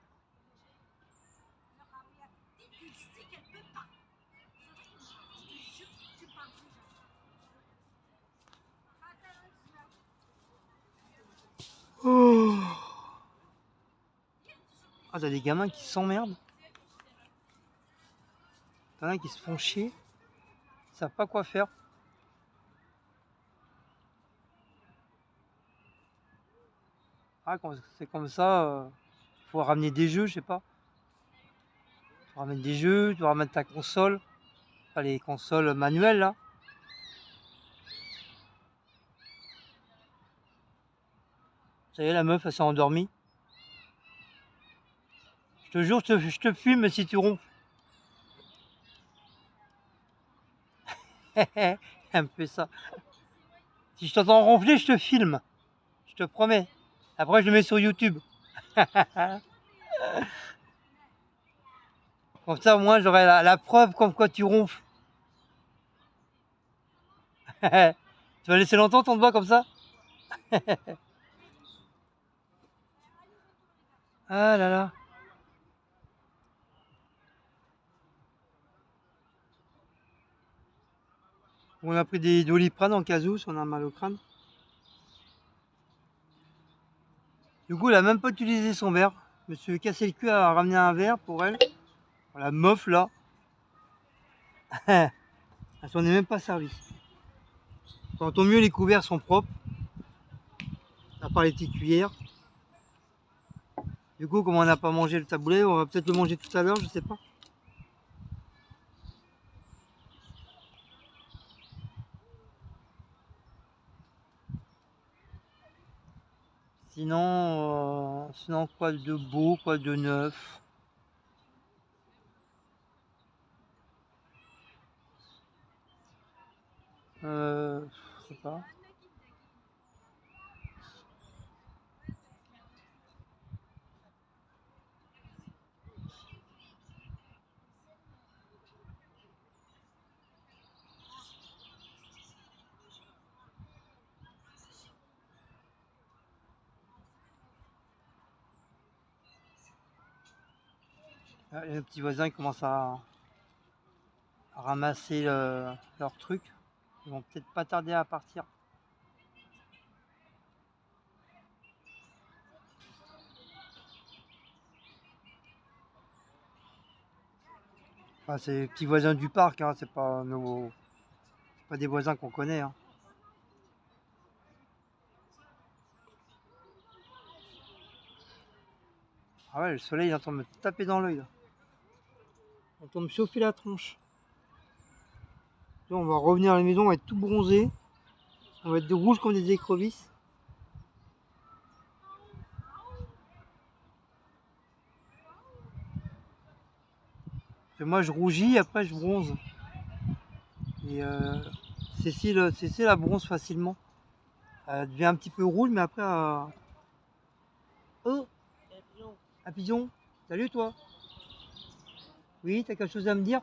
Oh. Ah, t'as des gamins qui s'emmerdent. T'en as qui se font chier. Ils savent pas quoi faire. Ah, quand c'est comme ça, faut ramener des jeux, je sais pas. Tu ramènes des jeux, tu ramènes ta console. Pas les consoles manuelles là. Ça y est, la meuf, elle s'est endormie. Je te jure, je te filme si tu ronfles. Elle me fait ça. Si je t'entends ronfler, je te filme. Je te promets. Après, je le mets sur YouTube. Comme ça, au moins, j'aurai la preuve comme quoi tu ronfles. Tu vas laisser longtemps ton doigt comme ça? Ah là là. On a pris des Doliprane en cas où, si on a mal au crâne. Du coup, elle a même pas utilisé son verre. Je me suis cassé le cul à ramener un verre pour elle. La meuf là. Elle s'en est même pas servie. Tant mieux, les couverts sont propres. À part les petites cuillères. Du coup, comme on n'a pas mangé le taboulet, on va peut-être le manger tout à l'heure, je sais pas. Sinon quoi de beau, quoi de neuf? Je sais pas. Ah, les petits voisins commencent à ramasser leur truc. Ils vont peut-être pas tarder à partir. Enfin, c'est les petits voisins du parc, hein, c'est pas des voisins qu'on connaît. Hein. Ah ouais, le soleil il est en train de me taper dans l'œil. Il est en train de me chauffer la tronche. Là, on va revenir à la maison, on va être tout bronzé. On va être rouge comme des écrevisses. Et moi je rougis, après je bronze. Et Cécile la bronze facilement. Elle devient un petit peu rouge, mais après... Oh, un pigeon. Salut toi. Oui, t'as quelque chose à me dire?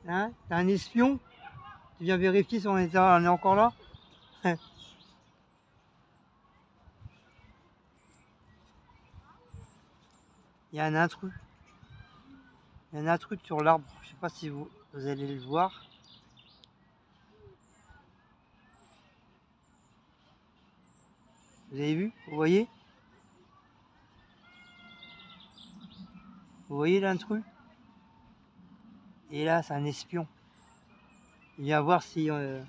Hein? T'as un espion? Tu viens vérifier si on est encore là? Il y a un intrus. Il y a un intrus sur l'arbre. Je sais pas si vous allez le voir. Vous avez vu? Vous voyez? Vous voyez l'intrus? Et là, c'est un espion. Il vient voir si... Là,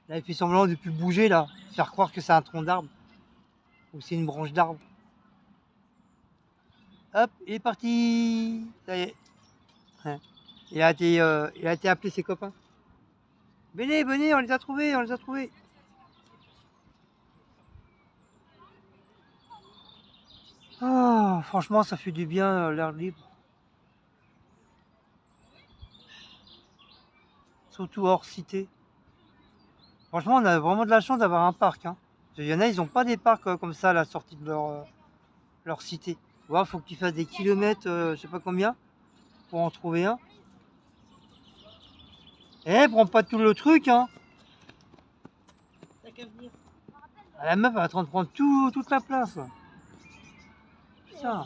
il fait semblant de ne plus bouger, là. Faire croire que c'est un tronc d'arbre. Ou c'est une branche d'arbre. Hop, il est parti. Ça y est. Il a été appelé ses copains. Venez, venez, on les a trouvés, on les a trouvés. Ah, franchement, ça fait du bien, l'air libre. Surtout hors cité. Franchement, on a vraiment de la chance d'avoir un parc. Hein. Il y en a, ils n'ont pas des parcs comme ça à la sortie de leur... leur cité. Tu vois, faut que tu fasses des kilomètres, je sais pas combien, pour en trouver un. Eh, prends pas tout le truc, hein. T'as qu'à venir. La meuf, elle va te prendre toute la place. Là. Putain.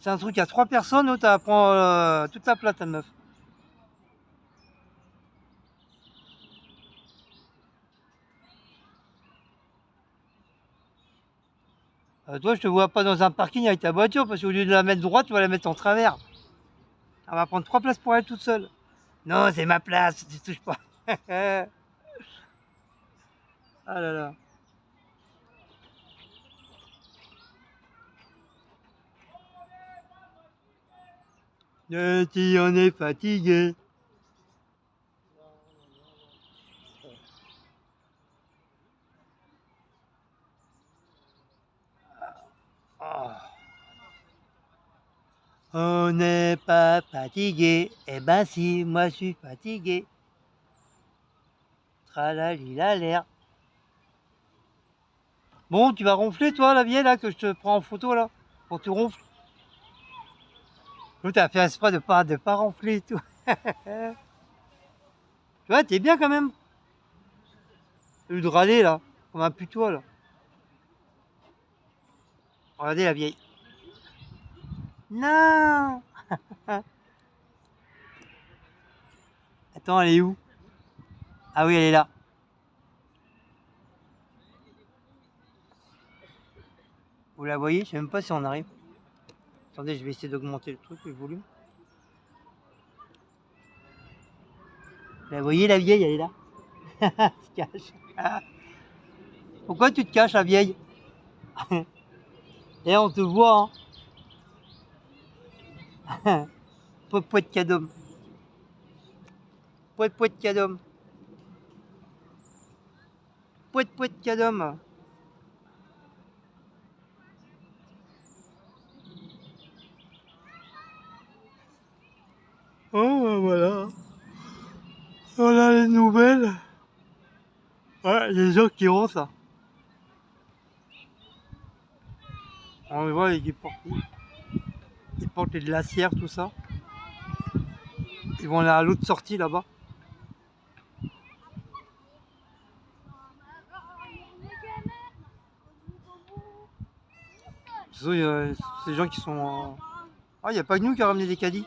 C'est un truc à 3 personnes, l'autre, elle prend toute la place, la meuf. Toi, je te vois pas dans un parking avec ta voiture, parce qu'au lieu de la mettre droite, tu vas la mettre en travers. Elle va prendre 3 places pour elle toute seule. Non, c'est ma place, tu touches pas. Ah là là. Si on est fatigué. Oh. On n'est pas fatigué. Eh ben si, moi je suis fatigué. Tralali la l'air. Bon, tu vas ronfler toi la vieille là que je te prends en photo là pour que tu ronfles. L'autre a fait exprès de pas ronfler et tout. Tu vois, t'es bien quand même. Au lieu de râler là, comme un putois là. Regardez la vieille. Non. Attends, elle est où? Ah oui, elle est là. Vous la voyez? Je sais même pas si on arrive. Attendez, je vais essayer d'augmenter le truc, le volume. Vous la voyez la vieille, elle est là. Elle se cache. Pourquoi tu te caches la vieille? Et on te voit, hein. Poète cadom. Poète cadom. Poète cadom. Oh ben voilà. On a les nouvelles. Ouais, les gens qui rentrent là. On voit ils portent les glacières, tout ça. Ils vont aller à l'autre sortie là-bas. C'est des gens qui sont. Ah, il n'y a pas que nous qui a ramené des caddies.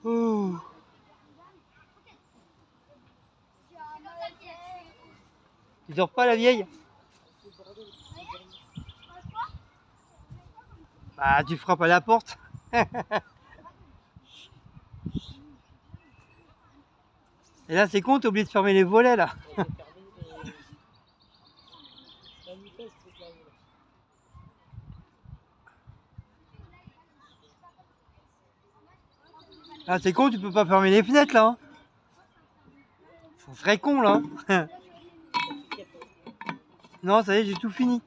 Oh. Ils dort pas la vieille? Bah tu frappes à la porte. Et là c'est con, t'as oublié de fermer les volets là. Ah c'est con, tu peux pas fermer les fenêtres là. Hein. Ça serait con là. Non, ça y est, j'ai tout fini.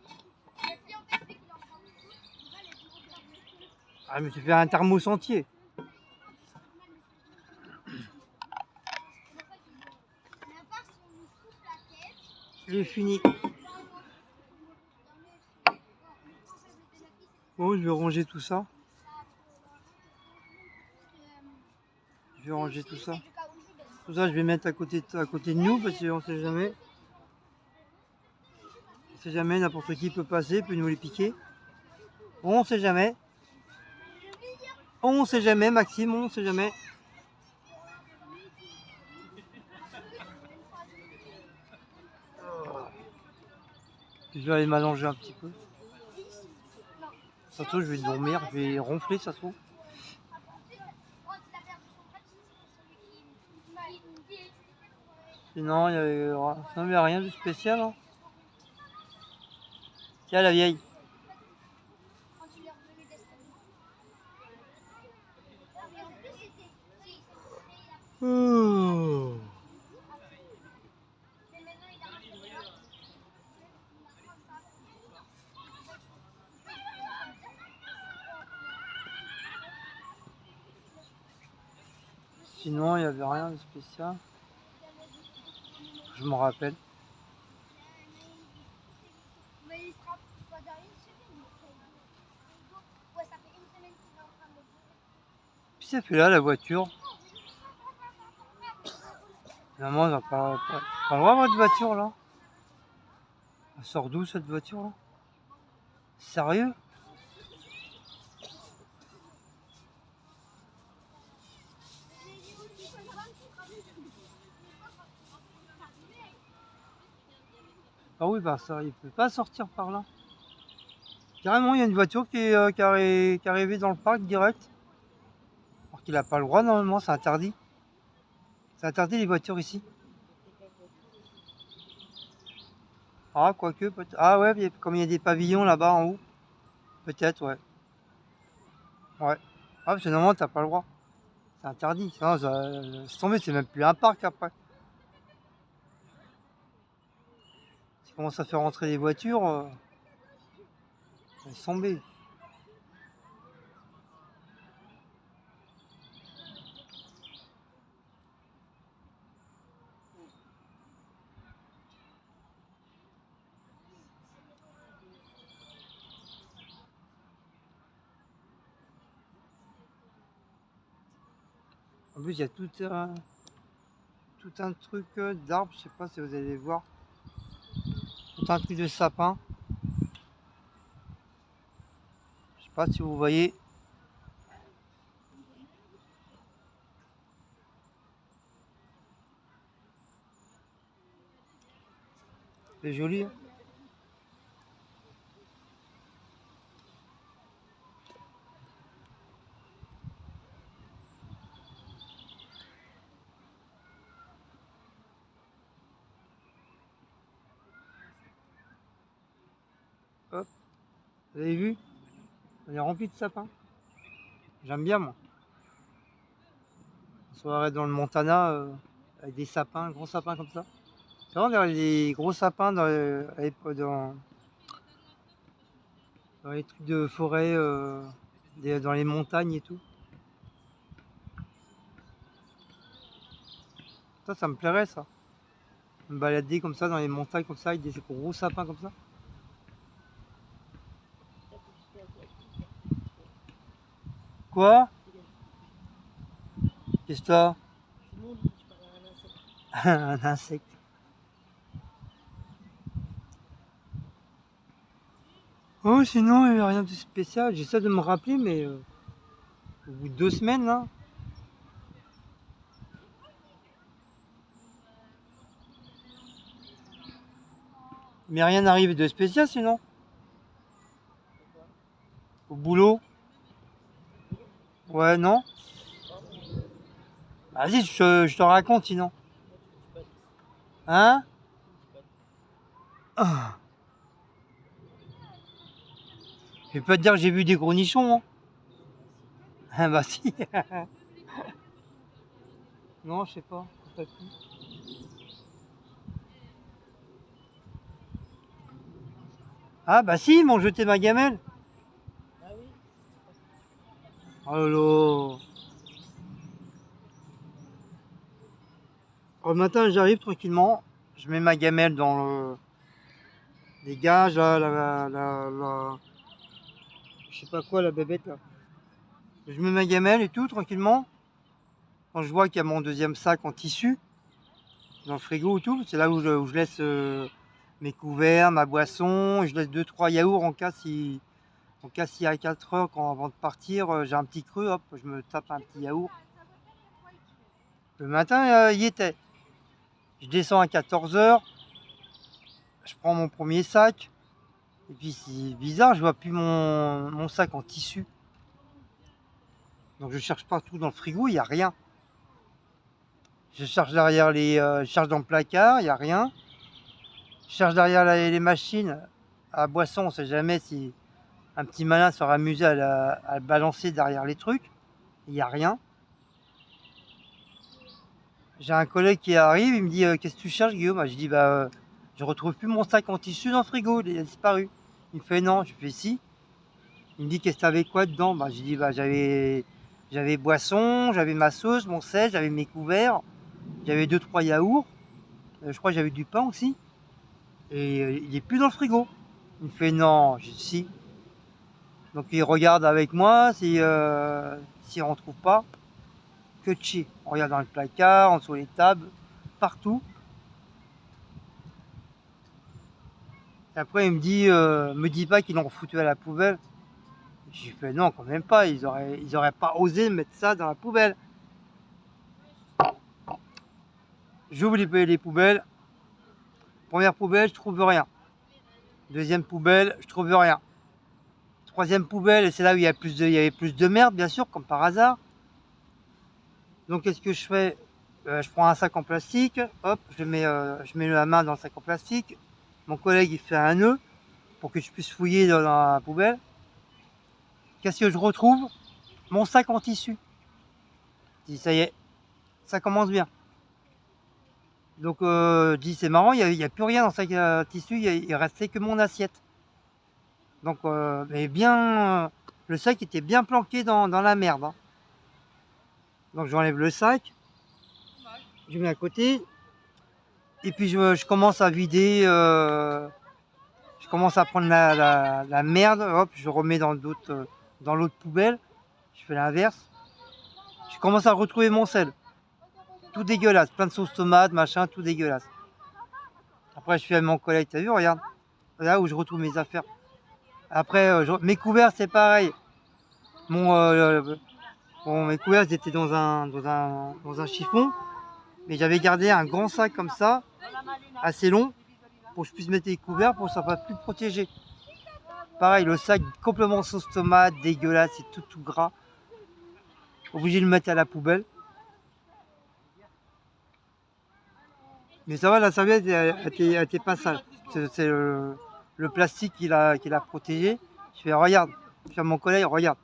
Ah, mais tu fais un thermos entier. J'ai fini. Bon, je vais ranger tout ça. Je vais ranger tout ça. Tout ça, je vais mettre à côté de nous parce qu'on sait jamais. On sait jamais, n'importe qui peut passer, peut nous les piquer. On sait jamais. On sait jamais, Maxime, on sait jamais. Je vais aller m'allonger un petit peu. Ça se trouve, je vais dormir, je vais ronfler, ça se trouve. Sinon, il n'y a rien de spécial. Hein. Tiens, la vieille. Oh. Sinon, il n'y avait rien de spécial. Je m'en rappelle. Puis ça fait là la voiture. Maman, elle va pas le voir votre voiture là. Elle sort d'où cette voiture là? Sérieux? Ah oui, bah ça, il peut pas sortir par là. Carrément, il y a une voiture qui est arrivée dans le parc direct. Alors qu'il n'a pas le droit, normalement, c'est interdit. C'est interdit les voitures ici. Ah, quoique, peut-être. Ah ouais, comme il y a des pavillons là-bas en haut. Peut-être, ouais. Ouais. Ah, parce que normalement, t'as pas le droit. C'est interdit. Sinon, c'est tombé, c'est même plus un parc après. Si commence à faire rentrer des voitures, laisse tomber. En plus, il y a tout un truc d'arbres, je sais pas si vous allez voir. Tout un truc de sapin. Je sais pas si vous voyez. C'est joli. Hein. Hop. Vous avez vu? On est rempli de sapins. J'aime bien moi. Une soirée dans le Montana avec des sapins, gros sapins comme ça. C'est vraiment les gros sapins dans les trucs de forêt, dans les montagnes et tout. Ça me plairait ça. Me balader comme ça dans les montagnes comme ça avec des gros sapins comme ça. Quoi? Qu'est-ce que t'as? Un insecte. Oh, sinon, il n'y a rien de spécial. J'essaie de me rappeler, mais au bout de 2 semaines, là. Mais rien n'arrive de spécial sinon. Au boulot. Ouais, non? Vas-y, je te raconte sinon. Hein? Ah. Je vais pas te dire que j'ai vu des gros nichons. Hein. Ah bah si. Non, je sais pas. Ah bah si, ils m'ont jeté ma gamelle. Ah oui. Oh là là. Le matin, j'arrive tranquillement. Je mets ma gamelle dans les gages, là, je sais pas quoi, la bébête là. Je mets ma gamelle et tout, tranquillement. Quand je vois qu'il y a mon deuxième sac en tissu, dans le frigo et tout, c'est là où je laisse mes couverts, ma boisson, je laisse 2-3 yaourts en cas s'il y a 4 heures avant de partir, j'ai un petit creux, hop, je me tape un petit yaourt. Le matin, il y était. Je descends à 14 heures, je prends mon premier sac, et puis c'est bizarre, je vois plus mon sac en tissu. Donc je cherche partout dans le frigo, il n'y a rien. Je cherche derrière je cherche dans le placard, il n'y a rien. Je cherche derrière les machines à boisson, on ne sait jamais si un petit malin sera amusé à le balancer derrière les trucs. Il n'y a rien. J'ai un collègue qui arrive, il me dit qu'est-ce que tu cherches, Guillaume? Je dis je retrouve plus mon sac en tissu dans le frigo, il a disparu. Il me fait non, je fais si. Il me dit qu'est-ce que t'avais quoi dedans? J'ai dit j'avais J'avais boisson, j'avais ma sauce, mon sel, j'avais mes couverts, j'avais 2-3 yaourts, je crois que j'avais du pain aussi. Et il est plus dans le frigo. Il me fait non, je dis si. Donc il regarde avec moi, si on ne trouve pas, que de chier. On regarde dans le placard, en dessous les tables, partout. Et après il me dit pas qu'ils l'ont foutu à la poubelle. J'ai fait non, quand même pas, ils auraient pas osé mettre ça dans la poubelle. J'ouvre les poubelles. Première poubelle, je trouve rien. Deuxième poubelle, je trouve rien. Troisième poubelle, et c'est là où il y avait plus de merde, bien sûr, comme par hasard. Donc qu'est-ce que je fais? Je prends un sac en plastique, hop, je mets la main dans le sac en plastique. Mon collègue il fait un nœud pour que je puisse fouiller dans la poubelle. Qu'est-ce que je retrouve? Mon sac en tissu. Je dis ça y est, ça commence bien. Donc je dis c'est marrant, il n'y a plus rien dans le sac tissu, il restait que mon assiette. Donc mais bien, le sac était bien planqué dans la merde. Hein. Donc j'enlève le sac, je mets à côté, et puis je commence à vider, je commence à prendre la merde, hop, je remets dans l'autre poubelle, je fais l'inverse. Je commence à retrouver mon sel, tout dégueulasse, plein de sauce tomate, machin, tout dégueulasse. Après je fais à mon collègue, t'as vu, regarde, là où je retrouve mes affaires. Après, mes couverts, c'est pareil. Mes couverts, ils étaient dans un chiffon, mais j'avais gardé un grand sac comme ça, assez long, pour que je puisse mettre les couverts pour que ça soit plus protégé. Pareil, le sac complètement sauce tomate, dégueulasse, c'est tout gras. Obligé de le mettre à la poubelle. Mais ça va, la serviette, elle était pas sale. C'est le plastique qui l'a protégé. Je fais, regarde, je fais à mon collègue, regarde,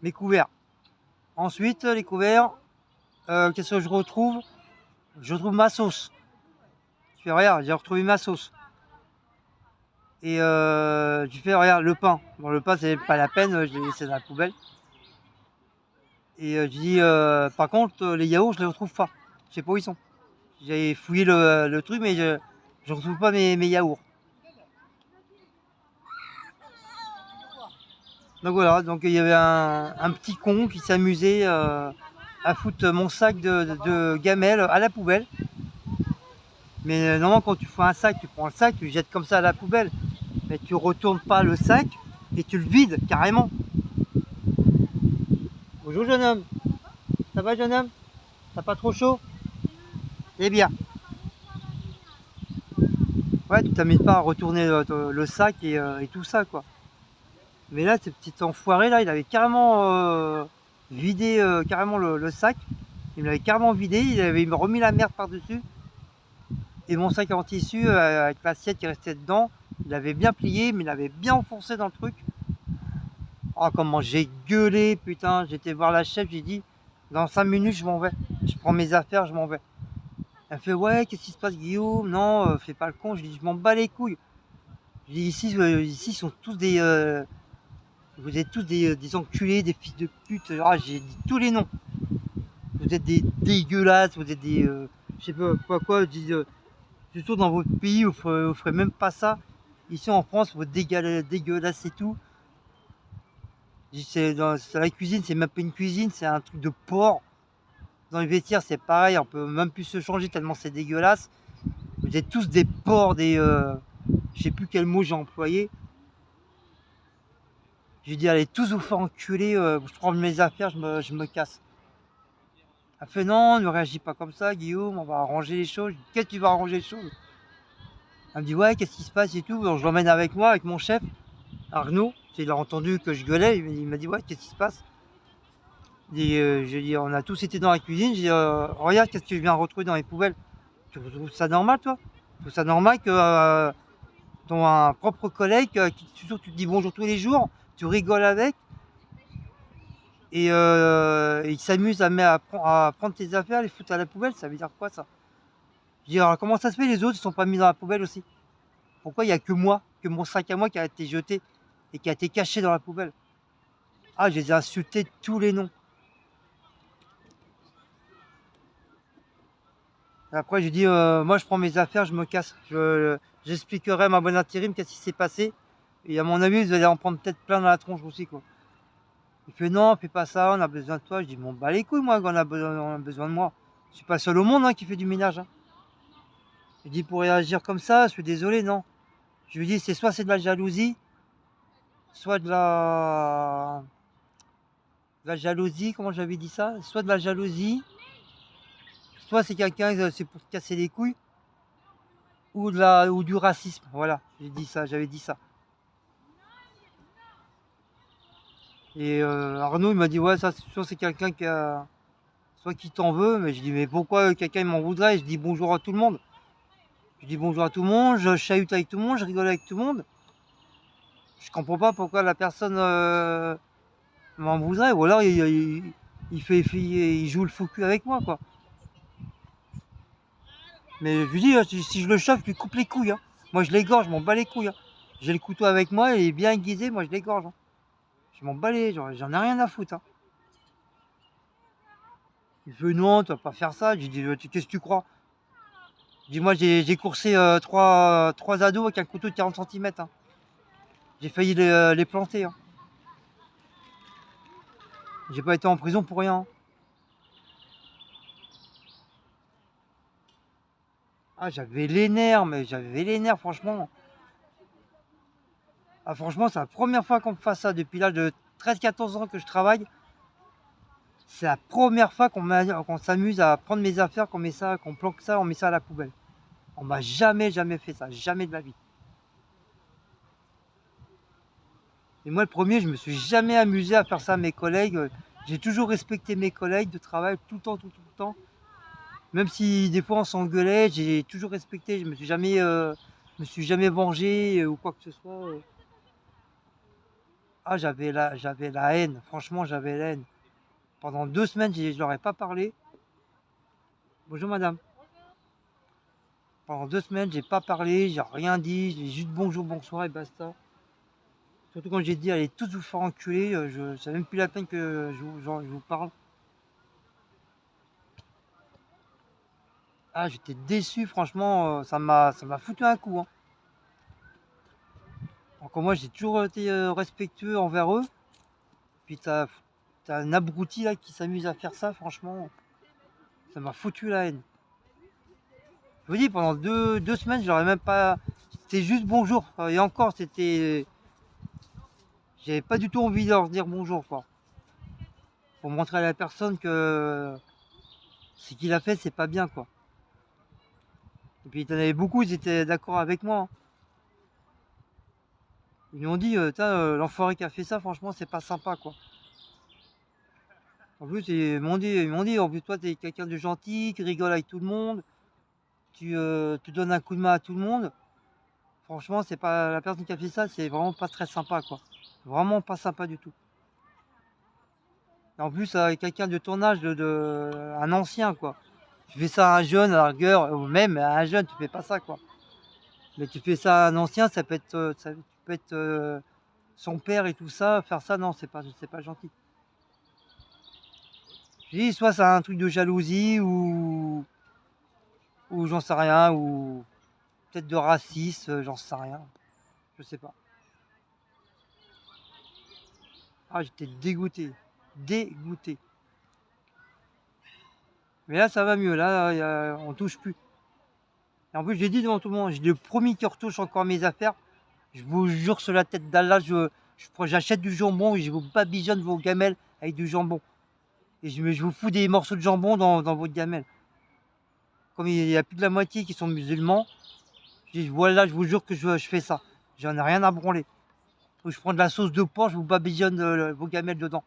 mes couverts. Ensuite, les couverts, qu'est-ce que je retrouve? Je retrouve ma sauce. Je fais, regarde, j'ai retrouvé ma sauce. Et je fais, regarde, le pain. Bon, le pain, c'est pas la peine, je l'ai laissé dans la poubelle. Et je dis, par contre, les yaourts, je les retrouve pas. Je sais pas où ils sont. J'ai fouillé le truc, mais je retrouve pas mes yaourts. Donc voilà, donc il y avait un petit con qui s'amusait à foutre mon sac de gamelles à la poubelle. Mais normalement, quand tu fais un sac, tu prends le sac, tu le jettes comme ça à la poubelle. Mais tu retournes pas le sac et tu le vides carrément. Bonjour jeune homme. Ça va jeune homme? T'as pas trop chaud? Eh bien. Ouais, tu t'amuses pas à retourner le sac et tout ça quoi. Mais là, ce petit enfoiré là, il avait carrément vidé carrément le sac. Il me l'avait carrément vidé, il avait remis la merde par-dessus. Et mon sac en tissu avec l'assiette qui restait dedans, il avait bien plié, mais il avait bien enfoncé dans le truc. Oh comment j'ai gueulé, putain, j'étais voir la chef, j'ai dit, dans 5 minutes je m'en vais. Je prends mes affaires, je m'en vais. Elle fait, ouais, qu'est-ce qui se passe Guillaume? Non, fais pas le con, je dis, je m'en bats les couilles. Je dis, ici ils sont tous des... vous êtes tous des enculés, des fils de pute. Ah, j'ai dit tous les noms. Vous êtes des dégueulasses, vous êtes des... je sais pas quoi, je dis... surtout dans votre pays, vous ferez même pas ça. Ici en France, vous êtes dégueulasse et tout. Dans la cuisine, c'est même pas une cuisine, c'est un truc de porc. Dans les vestiaires, c'est pareil, on peut même plus se changer tellement c'est dégueulasse. Vous êtes tous des porcs, je sais plus quel mot j'ai employé. J'ai dit, allez, tous vous faire enculer, je prends mes affaires, je me casse. Elle fait, non, ne réagis pas comme ça, Guillaume, on va arranger les choses. Qu'est-ce que tu vas arranger les choses? Elle me dit, ouais, qu'est-ce qui se passe et tout. Donc je l'emmène avec moi, avec mon chef, Arnaud. Il a entendu que je gueulais, il m'a dit, ouais, qu'est-ce qui se passe? J'ai dit, on a tous été dans la cuisine, j'ai dit, regarde, qu'est-ce que tu viens retrouver dans les poubelles? Tu trouves ça normal, toi? Tu trouves ça normal que ton un propre collègue, qui tu te dis bonjour tous les jours, tu rigoles avec, et il s'amuse à prendre tes affaires, les foutre à la poubelle, ça veut dire quoi ça? Je dis, alors comment ça se fait les autres, ils sont pas mis dans la poubelle aussi? Pourquoi il n'y a que moi, que mon sac à moi qui a été jeté et qui a été caché dans la poubelle? Ah, je les ai insultés de tous les noms. Et après, j'ai dit, moi, je prends mes affaires, je me casse. J'expliquerai à ma bonne intérim qu'est-ce qui s'est passé. Et à mon avis, vous allez en prendre peut-être plein dans la tronche aussi, quoi. Il fait non, fais pas ça, on a besoin de toi. Je dis, bon, bah les couilles, moi, on a besoin de moi. Je suis pas seul au monde, hein, qui fait du ménage, hein. Il dit, pour réagir comme ça, je suis désolé, non. Je lui dis, c'est de la jalousie, soit de la jalousie, comment j'avais dit ça? Soit de la jalousie, soit c'est quelqu'un, c'est pour te casser les couilles, ou du racisme. Voilà, j'avais dit ça. Et Arnaud, il m'a dit, ouais, ça, soit c'est quelqu'un soit qui t'en veut, mais je dis, mais pourquoi quelqu'un m'en voudrait? Et je dis bonjour à tout le monde. Je dis bonjour à tout le monde, je chahute avec tout le monde, je rigole avec tout le monde. Je comprends pas pourquoi la personne m'en voudrait, ou alors il joue le faux cul avec moi, quoi. Mais je lui dis, si je le chauffe, je lui coupe les couilles, hein. Moi, je l'égorge, je m'en bats les couilles, hein. J'ai le couteau avec moi, il est bien aiguisé, moi, je l'égorge, hein. Je m'en bats j'en ai rien à foutre, hein. Il fait non, tu vas pas faire ça. J'ai dit, qu'est-ce que tu crois? Je dis, moi, j'ai coursé trois ados avec un couteau de 40 cm, hein. J'ai failli les planter, hein. J'ai pas été en prison pour rien, hein. Ah, j'avais les nerfs, franchement. Ah, franchement, c'est la première fois qu'on me fasse ça depuis l'âge de 13-14 ans que je travaille. C'est la première fois qu'on s'amuse à prendre mes affaires, qu'on planque ça, on met ça à la poubelle. On m'a jamais fait ça, jamais de la vie. Et moi, le premier, je me suis jamais amusé à faire ça à mes collègues. J'ai toujours respecté mes collègues de travail tout le temps. Même si des fois on s'engueulait, j'ai toujours respecté. Je me suis jamais vengé ou quoi que ce soit. Ah, j'avais la haine. Franchement, j'avais la haine. Pendant 2 semaines, je leur ai pas parlé. Bonjour madame. Pendant 2 semaines, j'ai pas parlé, j'ai rien dit, j'ai juste bonjour, bonsoir et basta. Surtout quand j'ai dit allez tous vous faire enculer, c'est même plus la peine que je vous parle. Ah, j'étais déçu, franchement, ça m'a foutu un coup, hein. Encore moi, j'ai toujours été respectueux envers eux. Puis t'as un abruti là qui s'amuse à faire ça, franchement, ça m'a foutu la haine. Je vous dis, pendant 2 semaines, je leur ai même pas. C'était juste bonjour. Et encore, j'avais pas du tout envie de leur dire bonjour, quoi. Pour montrer à la personne que ce qu'il a fait, c'est pas bien, quoi. Et puis, il y en avait beaucoup, ils étaient d'accord avec moi, hein. Ils m'ont dit, l'enfoiré qui a fait ça, franchement, c'est pas sympa, quoi. En plus, ils m'ont dit, en plus, toi, t'es quelqu'un de gentil, qui rigole avec tout le monde, tu donnes un coup de main à tout le monde. Franchement, c'est pas la personne qui a fait ça, c'est vraiment pas très sympa, quoi. Vraiment pas sympa du tout. Et en plus, avec quelqu'un de ton âge, un ancien, quoi. Tu fais ça à un jeune, à la rigueur, ou même à un jeune, tu fais pas ça, quoi. Mais tu fais ça à un ancien, tu peux être son père et tout ça. Faire ça, non, c'est pas gentil. Je dis, soit c'est un truc de jalousie ou j'en sais rien, ou peut-être de racisme, j'en sais rien. Je sais pas. Ah, j'étais dégoûté. Dégoûté. Mais là, ça va mieux. Là, on touche plus. Et en plus, j'ai dit devant tout le monde, j'ai le premier qui retouche encore mes affaires. Je vous jure sur la tête d'Allah, j'achète du jambon et je vous babigeonne vos gamelles avec du jambon. Et je vous fous des morceaux de jambon dans votre gamelle. Comme il y a plus de la moitié qui sont musulmans, je dis voilà, je vous jure que je fais ça. J'en ai rien à branler. Ou je prends de la sauce de porc, je vous babigeonne vos gamelles dedans.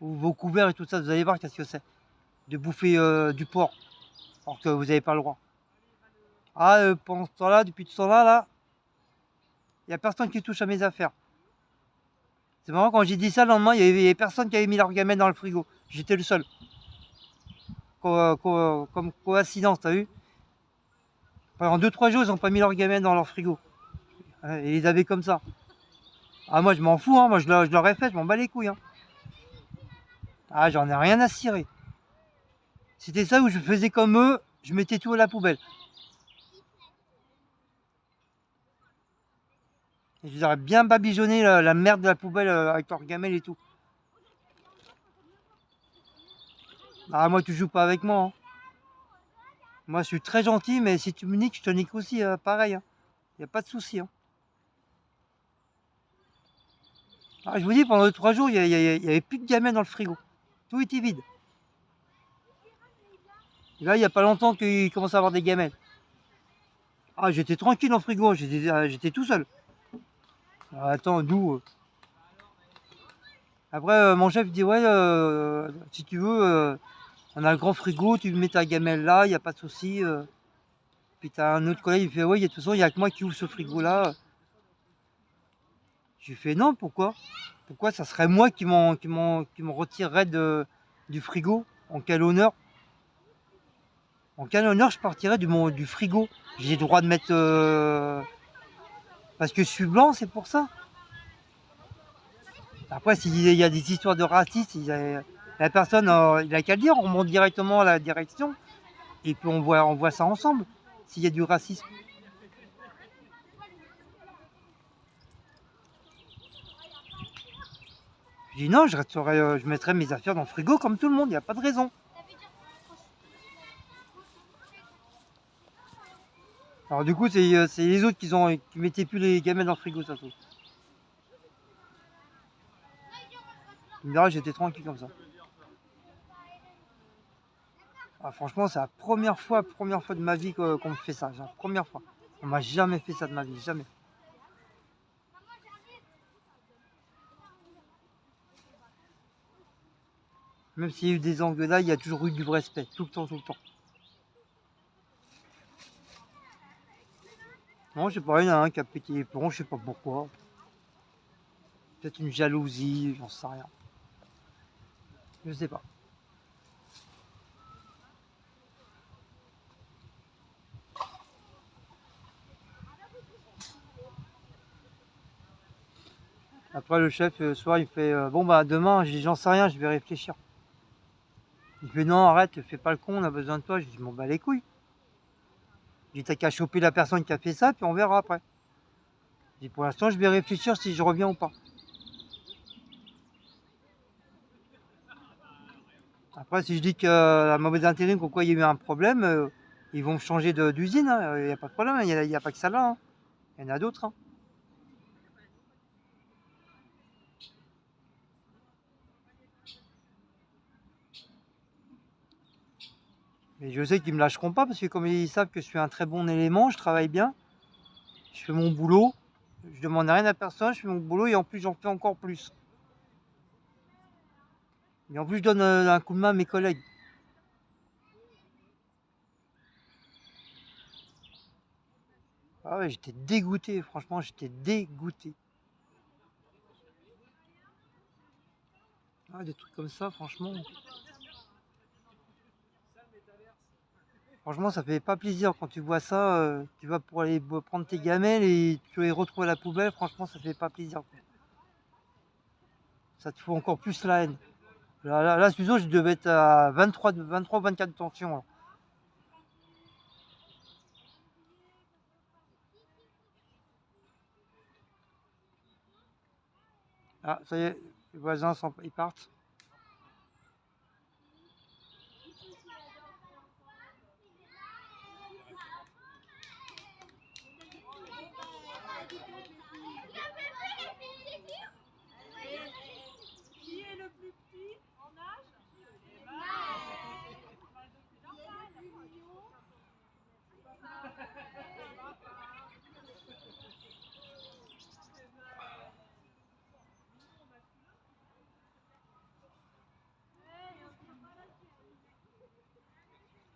Ou vos couverts et tout ça, vous allez voir qu'est-ce que c'est. De bouffer du porc. Alors que vous n'avez pas le droit. Ah, pendant ce temps-là, depuis tout ce temps-là, là, il n'y a personne qui touche à mes affaires. C'est marrant, quand j'ai dit ça, le lendemain, il y avait personne qui avait mis leur gamelle dans le frigo. J'étais le seul. Comme coïncidence, t'as vu? Pendant 2-3 jours, ils n'ont pas mis leur gamelle dans leur frigo. Et ils les avaient comme ça. Ah, moi, je m'en fous, hein. Moi, je leur ai fait, je m'en bats les couilles, hein. Ah, j'en ai rien à cirer. C'était ça où je faisais comme eux, je mettais tout à la poubelle. Et je leur ai bien babigeonné la merde de la poubelle avec leur gamelle et tout. Ah, moi, tu joues pas avec moi, hein. Moi, je suis très gentil, mais si tu me niques, je te nique aussi, pareil, hein. Y a pas de souci, hein. Ah, je vous dis, pendant 3 jours, il y avait plus de gamelles dans le frigo. Tout était vide. Et là, il y a pas longtemps qu'il commence à avoir des gamelles. Ah, j'étais tranquille dans le frigo, j'étais tout seul. Ah, attends, d'où Après, mon chef dit, ouais, si tu veux, on a le grand frigo, tu mets ta gamelle là, il n'y a pas de souci. Puis t'as un autre collègue, il fait, ouais, de toute façon, il n'y a que moi qui ouvre ce frigo-là. Je lui fais, non, pourquoi? Pourquoi ça serait moi qui m'en retirerais du frigo? En quel honneur? En quel honneur je partirais du frigo? J'ai le droit de mettre... parce que je suis blanc, c'est pour ça. Après, s'il y a des histoires de racisme, la personne, il a qu'à le dire, on monte directement à la direction, et puis on voit ça ensemble, s'il y a du racisme. Je dis non, je mettrais mes affaires dans le frigo comme tout le monde, il n'y a pas de raison. Alors du coup, c'est les autres qui mettaient plus les gamelles dans le frigo, ça se trouve. Tu me diras, j'étais tranquille comme ça. Ah, franchement, c'est la première fois de ma vie qu'on me fait ça. C'est la première fois. On m'a jamais fait ça de ma vie, jamais. Même s'il y a eu des engueulades, il y a toujours eu du respect, tout le temps, tout le temps. Non, je sais pas, il y en a un qui a pété les plombs, je sais pas pourquoi. Peut-être une jalousie, j'en sais rien. Je sais pas. Après le chef, le soir, il fait bon bah demain, je dis j'en sais rien, je vais réfléchir. Il fait non, arrête, fais pas le con, on a besoin de toi. Je dis m'en bats les couilles. Je dis t'as qu'à choper la personne qui a fait ça, puis on verra après. Je dis pour l'instant, je vais réfléchir si je reviens ou pas. Après, si je dis que la mauvaise intérim, pourquoi il y a eu un problème, ils vont me changer d'usine, il n'y a pas de problème, il n'y a pas que ça là, hein. Il y en a d'autres, hein. Mais je sais qu'ils me lâcheront pas parce que comme ils savent que je suis un très bon élément, je travaille bien, je fais mon boulot, je demande rien à personne, je fais mon boulot et en plus j'en fais encore plus. Et en plus je donne un coup de main à mes collègues. Ah ouais, j'étais dégoûté, franchement, j'étais dégoûté. Ah, des trucs comme ça, franchement. Franchement, ça fait pas plaisir quand tu vois ça. Tu vas pour aller prendre tes gamelles et tu les retrouves à la poubelle. Franchement, ça fait pas plaisir, quoi. Ça te fout encore plus la haine. Là, je devais être à 23, 23 24 tensions, là. Ah, ça y est, les voisins, ils partent. Qui est le plus petit en âge?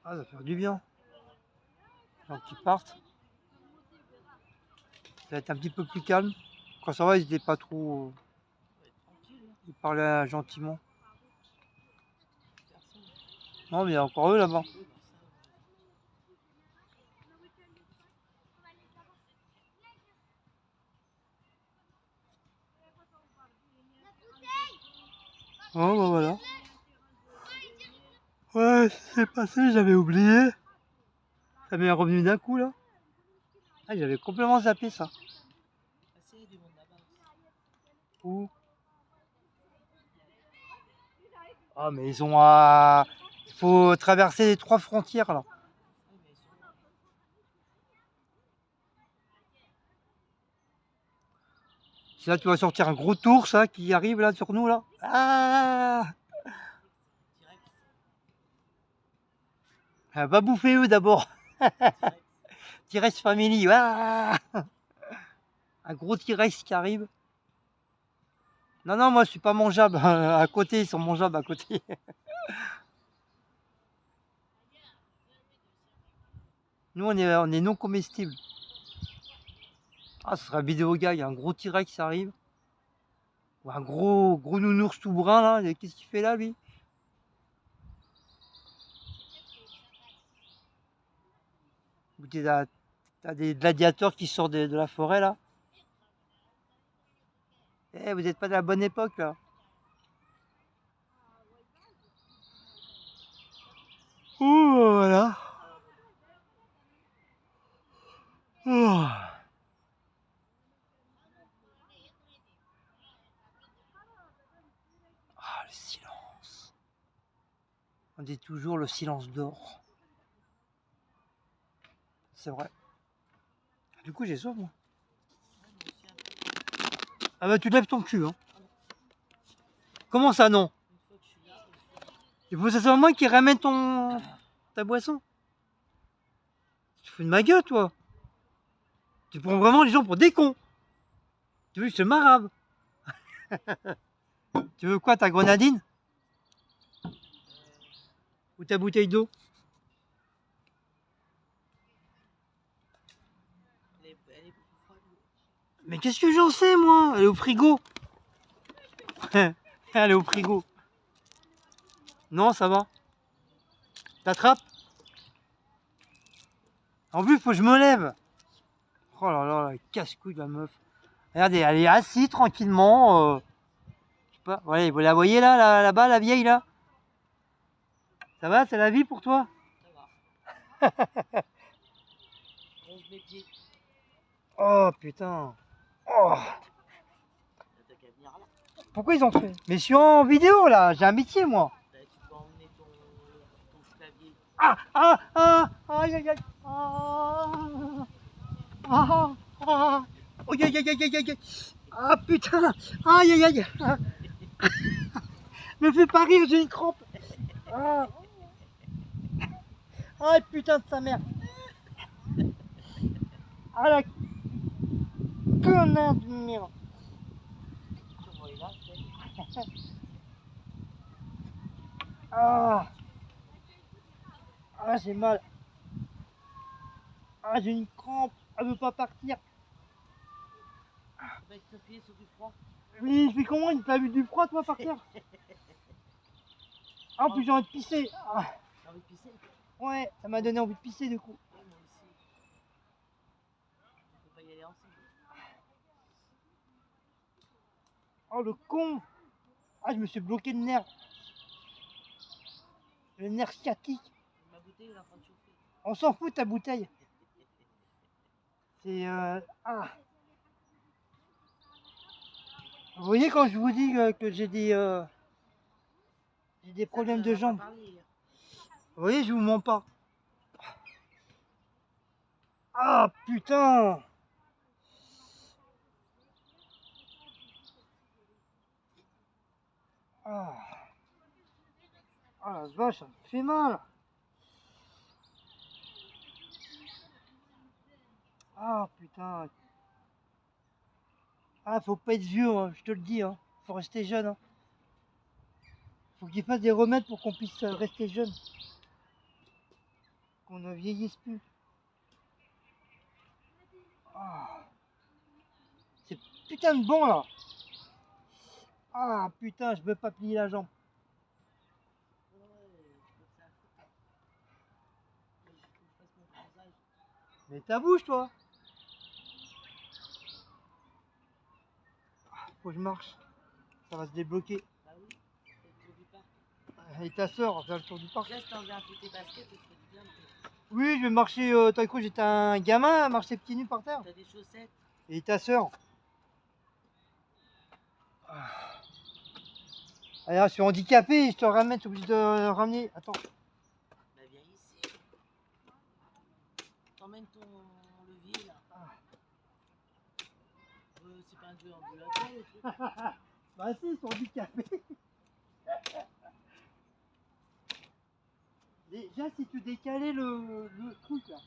Ah, ça fait du bien. Donc, ils partent. Ça va être un petit peu plus calme. Quand ça va, ils étaient pas trop. Ils parlaient gentiment. Non, mais il y a encore eux là-bas. Oh, bah voilà. Ouais, c'est passé, j'avais oublié. Ça m'est revenu d'un coup là. Ah, j'avais complètement zappé ça. Ah, c'est, il y a du monde là-bas aussi. Où? Ah, mais ils ont à. Il faut traverser les 3 frontières là. Oui, mais ils sont là. C'est là tu vas sortir un gros tour ça qui arrive là sur nous là. Ah, Direct. va bouffer eux d'abord. Direct. T-Rex Family. Ah, un gros T-Rex qui arrive. Non, non, moi je suis pas mangeable. À côté, ils sont mangeables à côté. Nous on est non comestibles. Ah, ce sera vidéo gars, il y a un gros T-Rex qui arrive. Ou un gros nounours tout brun là. Qu'est-ce qu'il fait là lui? Ou t'as des gladiateurs qui sortent de la forêt là. Eh, vous n'êtes pas de la bonne époque là. Ouh, voilà. Oh. Ah, le silence. On dit toujours le silence d'or. C'est vrai. Du coup, j'ai soif moi. Ouais, moi aussi, un peu. Ah bah tu lèves ton cul hein. Comment ça non? Une fois que je suis là, Il faut que ce soit moi qui ramène ta boisson. Tu te fous de ma gueule toi. Tu prends vraiment les gens pour des cons. Tu veux que je te marabe? Tu veux quoi, ta grenadine? Ou ta bouteille d'eau? elle est beaucoup froide. Mais qu'est-ce que j'en sais moi? Elle est au frigo. Elle est au frigo. Non, ça va. T'attrapes? En plus, faut que je me lève. Oh là là, casse-couille la meuf. Regardez, elle est assise tranquillement. Je sais pas. Ouais, vous la voyez là, là-bas, la vieille là? Ça va, c'est la vie pour toi? Ça va. Ronge mes pieds. Oh putain. Oh. T'as qu'à venir là. Pourquoi ils ont fait? Mais je suis en vidéo là, j'ai un métier moi. Bah, tu peux emmener ton clavier. Ah, ah, ah, aïe, aïe, aïe. Ah, ah, ah. Oh, aïe, aïe, aïe, aïe, aïe, aïe. Ah putain. Aïe, aïe, aïe. Ah. Me fais pas rire, j'ai une crampe. Ah. Ah putain de sa mère. Ah la connasse de merde. Comment il a fait? Ah. Ah j'ai mal. Ah j'ai une crampe. Elle veut pas partir. Tu vas t'appuyer sur du froid. Mais je fais comment? Il t'a vu du froid toi par terre? Ah en plus j'ai envie de pisser. Ah. T'as envie de pisser? Ouais, ça m'a donné envie de pisser du coup. Ouais, moi aussi. On peut pas y aller ensemble. Oh le con. Ah je me suis bloqué le nerf. Le nerf sciatique. Ma bouteille elle est en train de chauffer. On s'en fout de ta bouteille. C'est ah. Vous voyez quand je vous dis que j'ai des problèmes de jambes. Vous voyez, je vous mens pas. Ah putain. Ah. Ah la vache, ça me fait mal. Ah putain. Ah faut pas être vieux, hein, je te le dis. Hein. Faut rester jeune. Hein. Faut qu'il fasse des remèdes pour qu'on puisse rester jeune. Qu'on ne vieillisse plus. Ah. C'est putain de bon là. Ah putain, je veux pas plier la jambe. Mais ta bouche toi. Faut que je marche. Ça va se débloquer. Bah oui, c'est le tour du parc. Et ta soeur, on va faire le tour du parc. Là, si t'enlevais un peu tes baskets, ça te ferait du bien. Oui, je vais marcher. T'as cru que j'étais un gamin à marcher pieds nus par terre? T'as des chaussettes? Et ta sœur? Ah, là, je suis handicapé, je te ramène, je suis obligé de ramener. Attends. Bah viens ici. T'emmènes ton levier là. C'est pas un jeu ambulatoire le truc. Bah si, ils sont handicapés. Déjà, si tu décalais le truc là.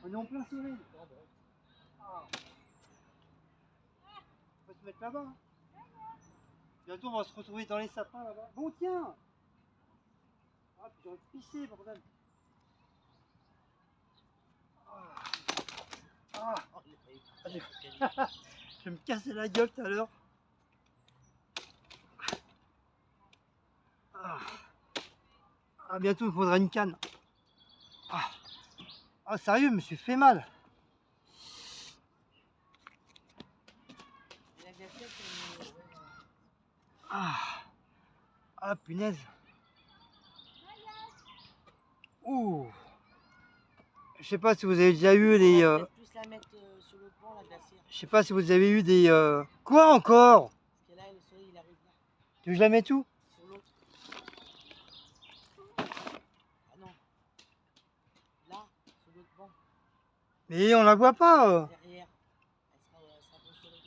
On est en plein soleil. Ah. On va se mettre là-bas. Hein. Bientôt, on va se retrouver dans les sapins là-bas. Bon, tiens. Ah, puis j'aurais pissé, bordel. Ah. Ah. Oh, il a failli Ah, partir j'ai- avec le camion. Je vais me casser la gueule tout à l'heure. Ah. Ah, bientôt, il me faudra une canne. Ah. Ah, sérieux, je me suis fait mal. Et la glacière, c'est une... Ah. Ah, punaise. Ouh. Je sais pas si vous avez déjà eu les. On va peut-être plus la mettre sur l'autre banc, la glacière. Je sais pas si vous avez eu des. Quoi encore? Parce que là, le soleil, il arrive là. Tu veux que je la mette où? Sur l'autre. Ah non. Là, sur l'autre banc. Mais on la voit pas. Derrière. Elle sera bon soleil.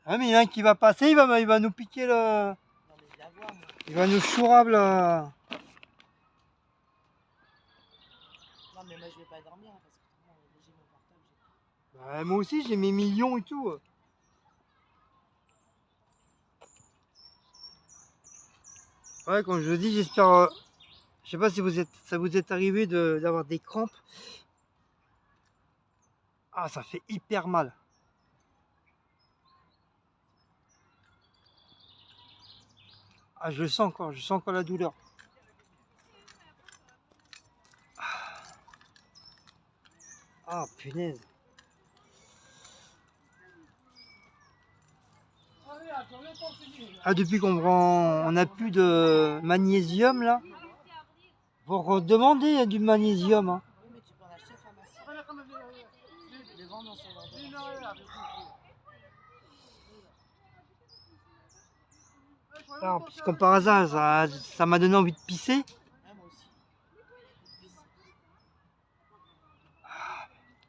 Ah, mais il y en a un qui va passer, il va nous piquer le. Non, mais je la vois, moi. Il va nous chourable. Non, mais moi, je vais pas dormir hein, parce que j'ai mon portable. Ouais, moi aussi, j'ai mes millions et tout. Ouais, comme je dis, j'espère. Je sais pas si ça vous est arrivé d'avoir des crampes. Ah, ça fait hyper mal. Ah, je sens encore la douleur. Ah, punaise. Ah, depuis on n'a plus de magnésium là. Faut redemander du magnésium. Hein. Oui, mais tu peux en acheter pharmacie. Les vendre dans son ordonnance. Alors, puis comme par hasard, ça m'a donné envie de pisser. Ouais, moi aussi.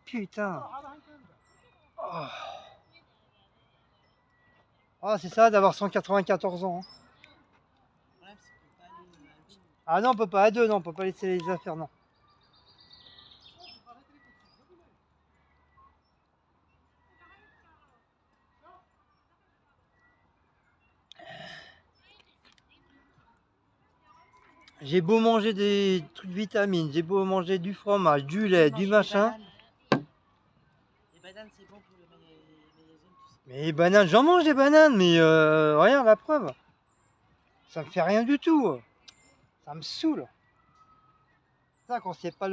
Putain. Oh. Ah, c'est ça d'avoir 194 ans. Hein. Le problème, c'est qu'on peut pas aller à deux. Ah non, on peut pas à deux, non, on peut pas laisser les affaires, non. J'ai beau manger des trucs de vitamines, j'ai beau manger du fromage, du lait, du machin. Les bananes, c'est bon pour le magnésium, tu sais. Mais les bananes, j'en mange des bananes, mais regarde la preuve. Ça me fait rien du tout. Ça me saoule. Ça, quand c'est pas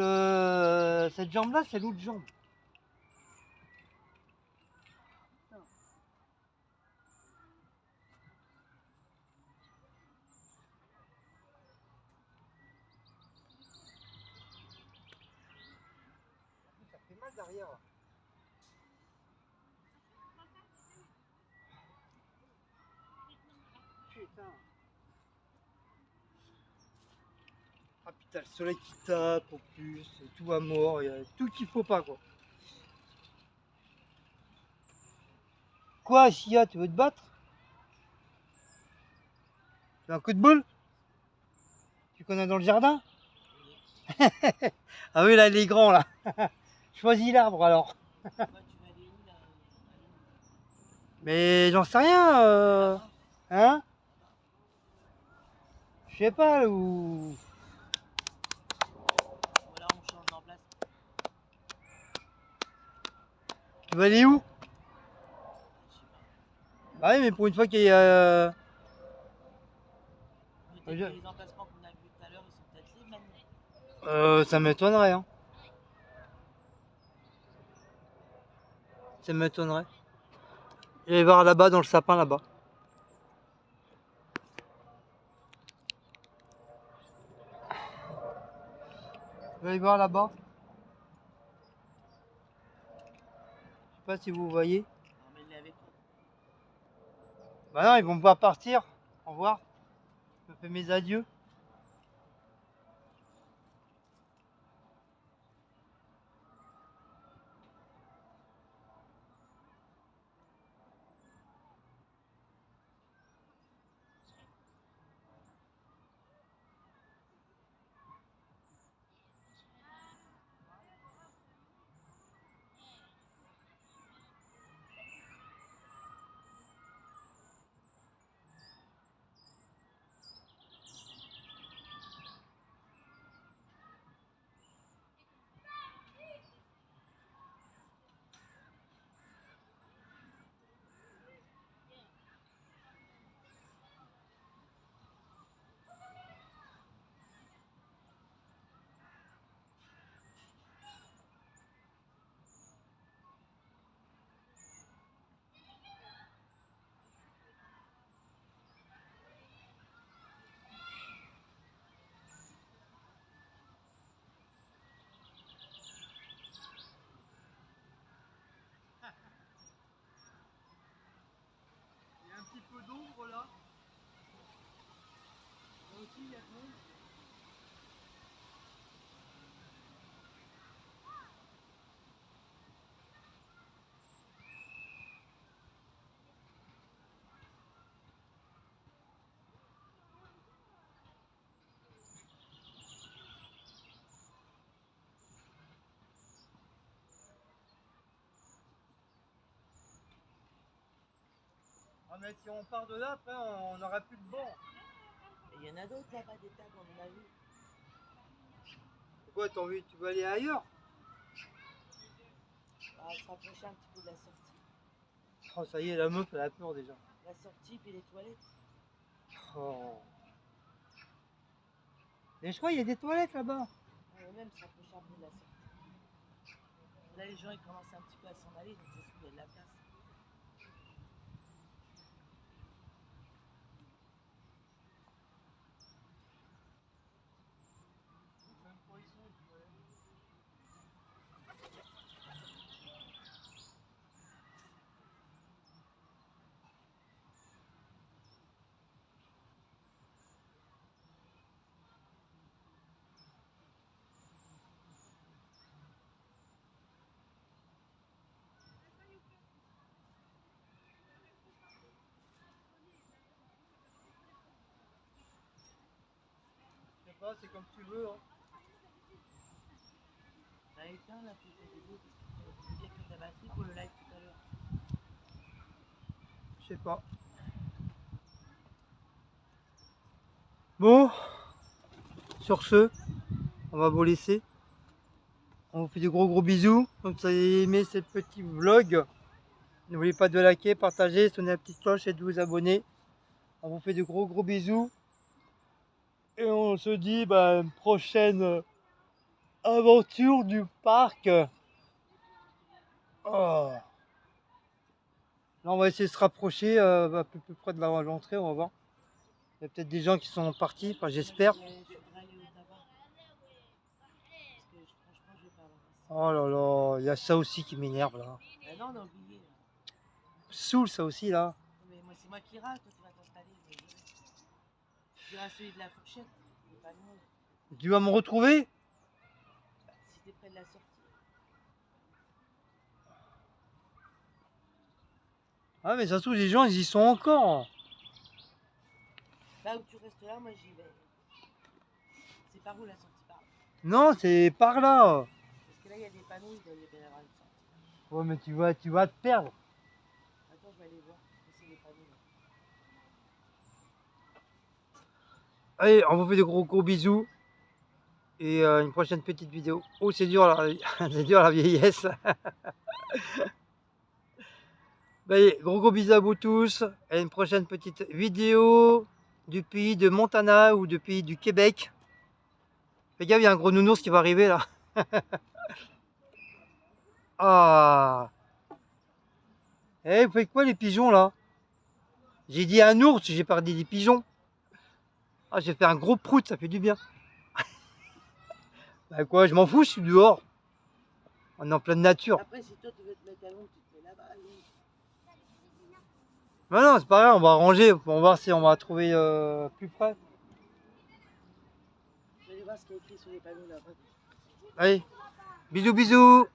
cette jambe-là, c'est l'autre jambe. Ça fait mal derrière. Putain. Ah putain, le soleil qui tape en plus, c'est tout à mort, il y a tout qu'il faut pas quoi. Quoi, Sia, tu veux te battre? Tu veux un coup de boule? Tu connais dans le jardin? Ah oui, là, il est grand là. Choisis l'arbre alors. Toi, tu vas aller où, là? Mais j'en sais rien. Hein? Je sais pas où. Voilà, on change d'emplacement. Tu vas aller où? Je sais pas. Bah oui, mais pour une fois qu'il y a. Peut-être que les emplacements qu'on a vus tout à l'heure, ils sont peut-être libres maintenant. Ça m'étonnerait. Hein. Ça m'étonnerait. Je vais voir là-bas, dans le sapin là-bas. Vous allez voir là-bas. Je sais pas si vous voyez. Emmène-les avec toi. Bah non, ils vont pas partir. Au revoir. Je fais mes adieux. Il y a un petit peu d'ombre là. Là aussi, il y a de l'ombre. Ah mais si on part de là, après on n'aura plus de banc. Et il y en a d'autres là-bas, des tables, on en a vu. Pourquoi t'as envie, tu veux aller ailleurs? Ah, se rapprocher un petit peu de la sortie. Oh ça y est, la meuf elle a peur déjà. La sortie, puis les toilettes. Oh. Mais je crois qu'il y a des toilettes là-bas. Et même se rapprocher un peu de la sortie. Là, les gens, ils commencent un petit peu à s'en aller, donc c'est sûr qu'il y a de la place. Je sais pas, c'est comme tu veux. Hein. T'as éteint la photo vidéo parce que tu bien que ta batterie pour le live tout à l'heure. Je sais pas. Bon, sur ce, on va vous laisser. On vous fait de gros bisous. Donc si vous avez aimé ce petit vlog, n'oubliez pas de liker, partager, sonner la petite cloche et de vous abonner. On vous fait de gros bisous. Et on se dit une prochaine aventure du parc. Oh. Là on va essayer de se rapprocher un peu plus près de l'entrée, on va voir. Il y a peut-être des gens qui sont partis, enfin j'espère. Je voudrais aller au tabac. Parce que franchement, je vais pas avoir assez. Oh là là, il y a ça aussi qui m'énerve là. Ah non, on a oublié. Saoule ça aussi là. Mais moi, c'est moi qui rate, toi tu vas t'installer. Tu iras celui de la fourchette, il est pas loin. Tu vas me retrouver? Si t'es près de la sortie. Ah mais ça se trouve les gens ils y sont encore. Là où tu restes là, moi j'y vais. C'est par où la sortie par là? Non, c'est par là. Parce que là, il y a des panneaux, il doit y avoir une sortie. Ouais mais tu vas te perdre. Attends, je vais aller voir. C'est les panneaux là. Allez, on vous fait de gros bisous. Et une prochaine petite vidéo. Oh c'est dur c'est dur la vieillesse. Allez, gros bisous à vous tous. Et une prochaine petite vidéo du pays de Montana ou du pays du Québec. Fais gaffe, il y a un gros nounours qui va arriver là. Ah. Eh, vous faites quoi les pigeons là? J'ai dit un ours, j'ai pas dit des pigeons. Ah, j'ai fait un gros prout, ça fait du bien. Bah quoi, je m'en fous, je suis dehors. On est en pleine nature. Après, si toi tu veux te mettre à l'ombre, tu te mets là-bas. Mais non, c'est pas grave, on va ranger. On va voir si on va trouver plus près. Je vais aller voir ce qu'il y a écrit sur les panneaux là-bas. Allez, bisous bisous.